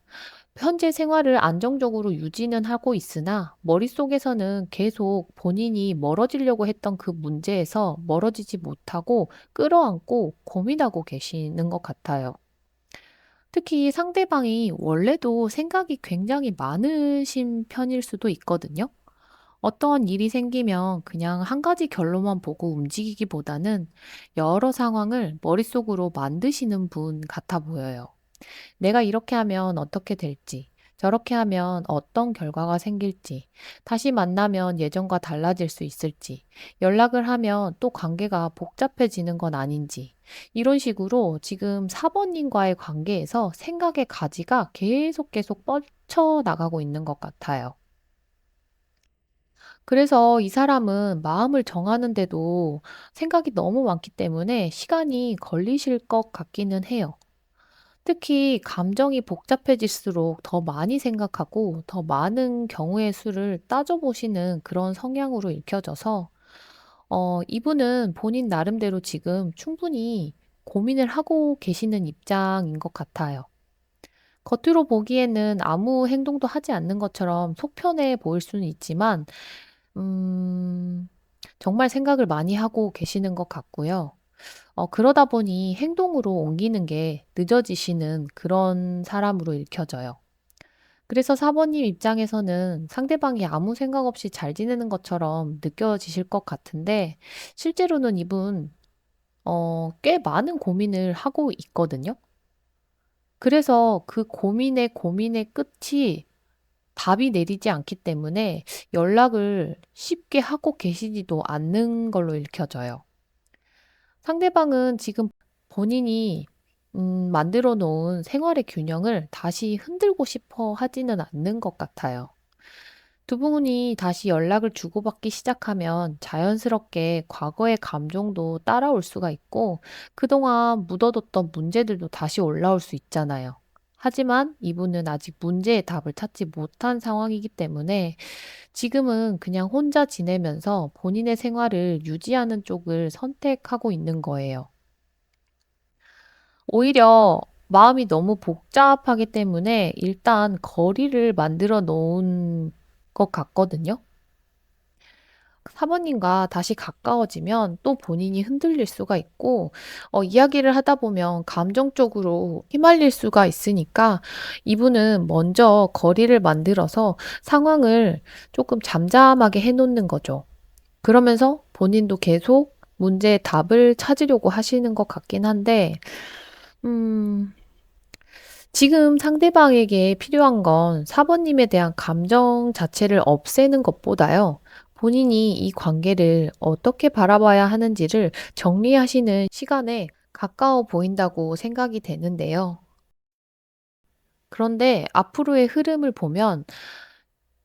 현재 생활을 안정적으로 유지는 하고 있으나 머릿속에서는 계속 본인이 멀어지려고 했던 그 문제에서 멀어지지 못하고 끌어안고 고민하고 계시는 것 같아요. 특히 상대방이 원래도 생각이 굉장히 많으신 편일 수도 있거든요. 어떤 일이 생기면 그냥 한 가지 결론만 보고 움직이기보다는 여러 상황을 머릿속으로 만드시는 분 같아 보여요. 내가 이렇게 하면 어떻게 될지, 저렇게 하면 어떤 결과가 생길지, 다시 만나면 예전과 달라질 수 있을지, 연락을 하면 또 관계가 복잡해지는 건 아닌지, 이런 식으로 지금 사번님과의 관계에서 생각의 가지가 계속 뻗쳐나가고 있는 것 같아요. 그래서 이 사람은 마음을 정하는데도 생각이 너무 많기 때문에 시간이 걸리실 것 같기는 해요. 특히 감정이 복잡해질수록 더 많이 생각하고 더 많은 경우의 수를 따져보시는 그런 성향으로 읽혀져서 이분은 본인 나름대로 지금 충분히 고민을 하고 계시는 입장인 것 같아요. 겉으로 보기에는 아무 행동도 하지 않는 것처럼 속편해 보일 수는 있지만 음 정말 생각을 많이 하고 계시는 것 같고요. 그러다 보니 행동으로 옮기는 게 늦어지시는 그런 사람으로 읽혀져요. 그래서 사모님 입장에서는 상대방이 아무 생각 없이 잘 지내는 것처럼 느껴지실 것 같은데 실제로는 이분 꽤 많은 고민을 하고 있거든요. 그래서 그 고민의 끝이 답이 내리지 않기 때문에 연락을 쉽게 하고 계시지도 않는 걸로 읽혀져요. 상대방은 지금 본인이 만들어 놓은 생활의 균형을 다시 흔들고 싶어 하지는 않는 것 같아요. 두 분이 다시 연락을 주고받기 시작하면 자연스럽게 과거의 감정도 따라올 수가 있고 그동안 묻어뒀던 문제들도 다시 올라올 수 있잖아요. 하지만 이분은 아직 문제의 답을 찾지 못한 상황이기 때문에 지금은 그냥 혼자 지내면서 본인의 생활을 유지하는 쪽을 선택하고 있는 거예요. 오히려 마음이 너무 복잡하기 때문에 일단 거리를 만들어 놓은 것 같거든요. 사모님과 다시 가까워지면 또 본인이 흔들릴 수가 있고, 이야기를 하다 보면 감정적으로 휘말릴 수가 있으니까 이분은 먼저 거리를 만들어서 상황을 조금 잠잠하게 해 놓는 거죠. 그러면서 본인도 계속 문제의 답을 찾으려고 하시는 것 같긴 한데, 음, 지금 상대방에게 필요한 건 사모님에 대한 감정 자체를 없애는 것보다요. 본인이 이 관계를 어떻게 바라봐야 하는지를 정리하시는 시간에 가까워 보인다고 생각이 되는데요. 그런데 앞으로의 흐름을 보면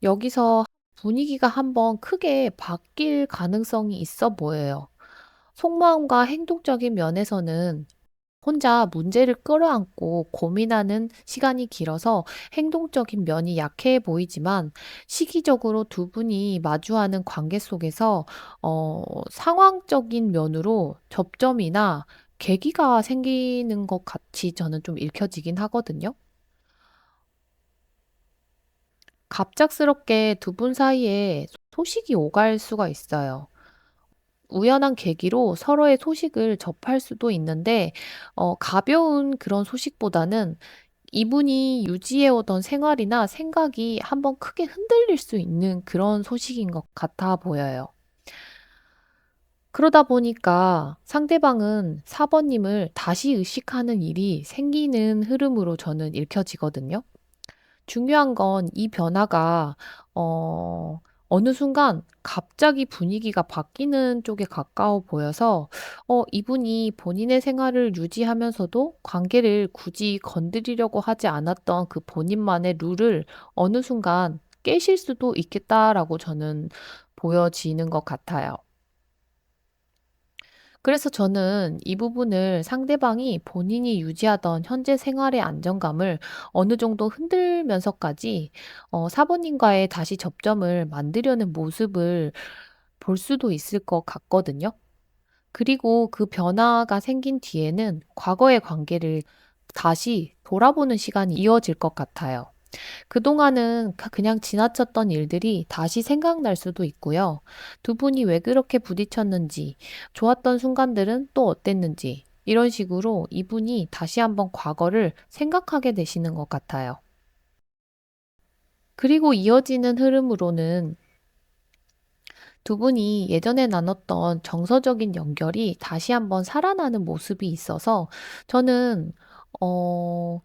여기서 분위기가 한번 크게 바뀔 가능성이 있어 보여요. 속마음과 행동적인 면에서는 혼자 문제를 끌어안고 고민하는 시간이 길어서 행동적인 면이 약해 보이지만 시기적으로 두 분이 마주하는 관계 속에서 상황적인 면으로 접점이나 계기가 생기는 것 같이 저는 좀 읽혀지긴 하거든요. 갑작스럽게 두 분 사이에 소식이 오갈 수가 있어요. 우연한 계기로 서로의 소식을 접할 수도 있는데 가벼운 그런 소식보다는 이분이 유지해 오던 생활이나 생각이 한번 크게 흔들릴 수 있는 그런 소식인 것 같아 보여요. 그러다 보니까 상대방은 사번님을 다시 의식하는 일이 생기는 흐름으로 저는 읽혀지거든요. 중요한 건 이 변화가 어 어느 순간 갑자기 분위기가 바뀌는 쪽에 가까워 보여서 이분이 본인의 생활을 유지하면서도 관계를 굳이 건드리려고 하지 않았던 그 본인만의 룰을 어느 순간 깨실 수도 있겠다라고 저는 보여지는 것 같아요. 그래서 저는 이 부분을 상대방이 본인이 유지하던 현재 생활의 안정감을 어느 정도 흔들면서까지 사모님과의 다시 접점을 만들려는 모습을 볼 수도 있을 것 같거든요. 그리고 그 변화가 생긴 뒤에는 과거의 관계를 다시 돌아보는 시간이 이어질 것 같아요. 그동안은 그냥 지나쳤던 일들이 다시 생각날 수도 있고요. 두 분이 왜 그렇게 부딪혔는지, 좋았던 순간들은 또 어땠는지, 이런 식으로 이분이 다시 한번 과거를 생각하게 되시는 것 같아요. 그리고 이어지는 흐름으로는 두 분이 예전에 나눴던 정서적인 연결이 다시 한번 살아나는 모습이 있어서 저는 어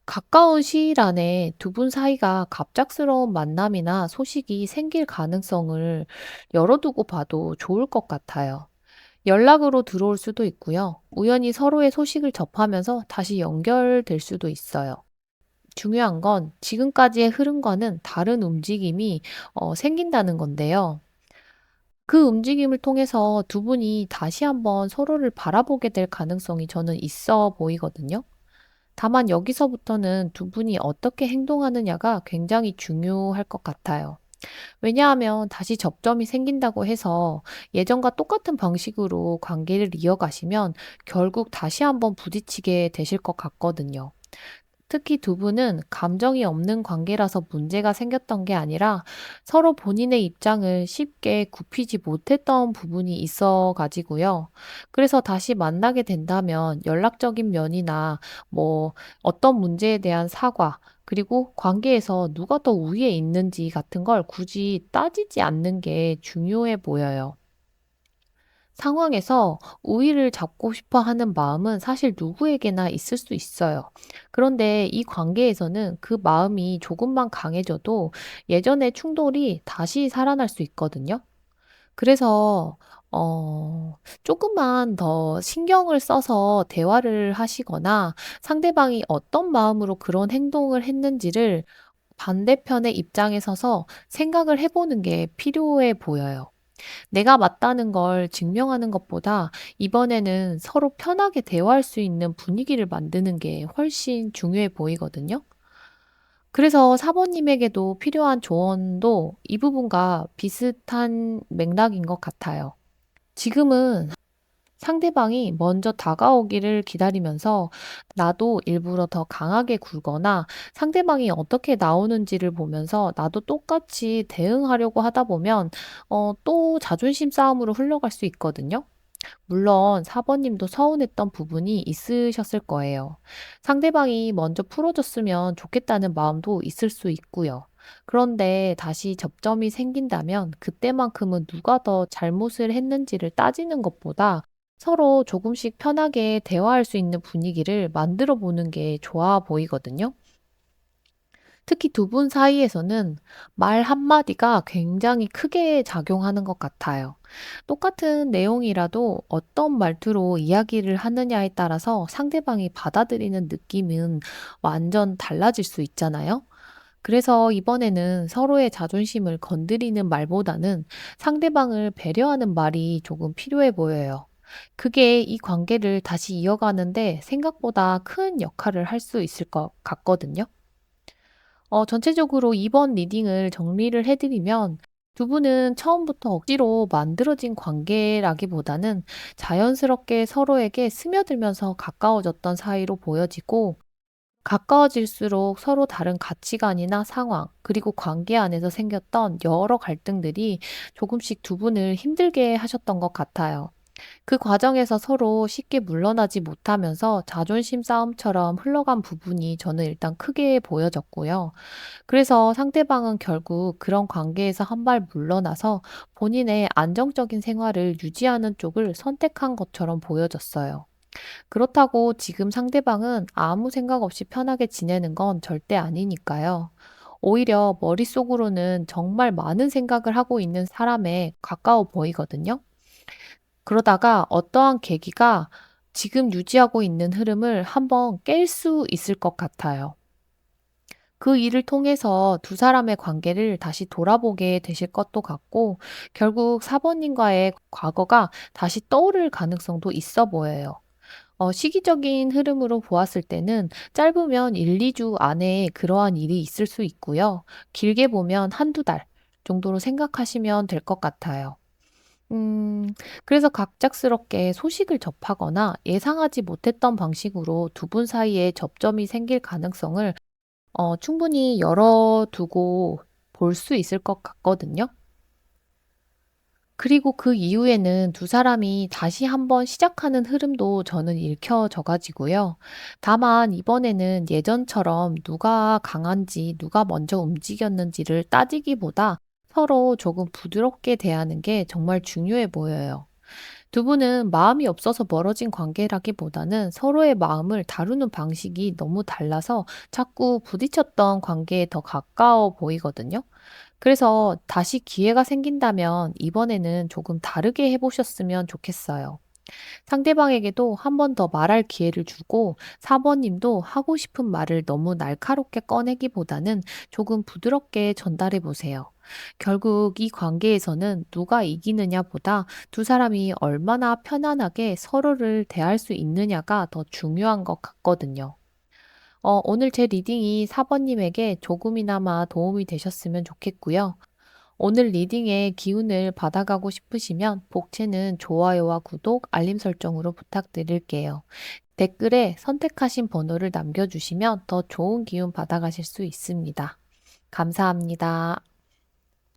가까운 시일 안에 두 분 사이가 갑작스러운 만남이나 소식이 생길 가능성을 열어두고 봐도 좋을 것 같아요. 연락으로 들어올 수도 있고요. 우연히 서로의 소식을 접하면서 다시 연결될 수도 있어요. 중요한 건 지금까지의 흐름과는 다른 움직임이 생긴다는 건데요. 그 움직임을 통해서 두 분이 다시 한번 서로를 바라보게 될 가능성이 저는 있어 보이거든요. 다만 여기서부터는 두 분이 어떻게 행동하느냐가 굉장히 중요할 것 같아요. 왜냐하면 다시 접점이 생긴다고 해서 예전과 똑같은 방식으로 관계를 이어가시면 결국 다시 한번 부딪히게 되실 것 같거든요. 특히 두 분은 감정이 없는 관계라서 문제가 생겼던 게 아니라 서로 본인의 입장을 쉽게 굽히지 못했던 부분이 있어 가지고요. 그래서 다시 만나게 된다면 연락적인 면이나 뭐 어떤 문제에 대한 사과, 그리고 관계에서 누가 더 우위에 있는지 같은 걸 굳이 따지지 않는 게 중요해 보여요. 상황에서 우위를 잡고 싶어 하는 마음은 사실 누구에게나 있을 수 있어요. 그런데 이 관계에서는 그 마음이 조금만 강해져도 예전의 충돌이 다시 살아날 수 있거든요. 그래서 조금만 더 신경을 써서 대화를 하시거나 상대방이 어떤 마음으로 그런 행동을 했는지를 반대편의 입장에 서서 생각을 해 보는 게 필요해 보여요. 내가 맞다는 걸 증명하는 것보다 이번에는 서로 편하게 대화할 수 있는 분위기를 만드는 게 훨씬 중요해 보이거든요. 그래서 사모님에게도 필요한 조언도 이 부분과 비슷한 맥락인 것 같아요. 지금은 상대방이 먼저 다가오기를 기다리면서 나도 일부러 더 강하게 굴거나 상대방이 어떻게 나오는지를 보면서 나도 똑같이 대응하려고 하다 보면 또 자존심 싸움으로 흘러갈 수 있거든요. 물론 사번님도 서운했던 부분이 있으셨을 거예요. 상대방이 먼저 풀어줬으면 좋겠다는 마음도 있을 수 있고요. 그런데 다시 접점이 생긴다면 그때만큼은 누가 더 잘못을 했는지를 따지는 것보다 서로 조금씩 편하게 대화할 수 있는 분위기를 만들어 보는 게 좋아 보이거든요. 특히 두 분 사이에서는 말 한마디가 굉장히 크게 작용하는 것 같아요. 똑같은 내용이라도 어떤 말투로 이야기를 하느냐에 따라서 상대방이 받아들이는 느낌은 완전 달라질 수 있잖아요. 그래서 이번에는 서로의 자존심을 건드리는 말보다는 상대방을 배려하는 말이 조금 필요해 보여요. 그게 이 관계를 다시 이어가는데 생각보다 큰 역할을 할 수 있을 것 같거든요. 전체적으로 이번 리딩을 정리를 해 드리면 두 분은 처음부터 억지로 만들어진 관계라기보다는 자연스럽게 서로에게 스며들면서 가까워졌던 사이로 보여지고, 가까워질수록 서로 다른 가치관이나 상황, 그리고 관계 안에서 생겼던 여러 갈등들이 조금씩 두 분을 힘들게 하셨던 것 같아요. 그 과정에서 서로 쉽게 물러나지 못하면서 자존심 싸움처럼 흘러간 부분이 저는 일단 크게 보여졌고요. 그래서 상대방은 결국 그런 관계에서 한 발 물러나서 본인의 안정적인 생활을 유지하는 쪽을 선택한 것처럼 보여졌어요. 그렇다고 지금 상대방은 아무 생각 없이 편하게 지내는 건 절대 아니니까요. 오히려 머릿속으로는 정말 많은 생각을 하고 있는 사람에 가까워 보이거든요. 그러다가 어떠한 계기가 지금 유지하고 있는 흐름을 한번 깰 수 있을 것 같아요. 그 일을 통해서 두 사람의 관계를 다시 돌아보게 되실 것도 같고, 결국 사모님과의 과거가 다시 떠오를 가능성도 있어 보여요. 시기적인 흐름으로 보았을 때는 짧으면 1-2주 안에 그러한 일이 있을 수 있고요. 길게 보면 1-2달 정도로 생각하시면 될 것 같아요. 음, 그래서 갑작스럽게 소식을 접하거나 예상하지 못했던 방식으로 두 분 사이에 접점이 생길 가능성을 충분히 열어두고 볼 수 있을 것 같거든요. 그리고 그 이후에는 두 사람이 다시 한번 시작하는 흐름도 저는 읽혀져 가지고요. 다만 이번에는 예전처럼 누가 강한지 누가 먼저 움직였는지를 따지기보다 서로 조금 부드럽게 대하는 게 정말 중요해 보여요. 두 분은 마음이 없어서 멀어진 관계라기보다는 서로의 마음을 다루는 방식이 너무 달라서 자꾸 부딪혔던 관계에 더 가까워 보이거든요. 그래서 다시 기회가 생긴다면 이번에는 조금 다르게 해 보셨으면 좋겠어요. 상대방에게도 한 번 더 말할 기회를 주고, 사모님도 하고 싶은 말을 너무 날카롭게 꺼내기보다는 조금 부드럽게 전달해 보세요. 결국 이 관계에서는 누가 이기느냐보다 두 사람이 얼마나 편안하게 서로를 대할 수 있느냐가 더 중요한 것 같거든요. 오늘 제 리딩이 사번님에게 조금이나마 도움이 되셨으면 좋겠고요. 오늘 리딩의 기운을 받아가고 싶으시면 복채는 좋아요와 구독, 알림 설정으로 부탁드릴게요. 댓글에 선택하신 번호를 남겨주시면 더 좋은 기운 받아가실 수 있습니다. 감사합니다.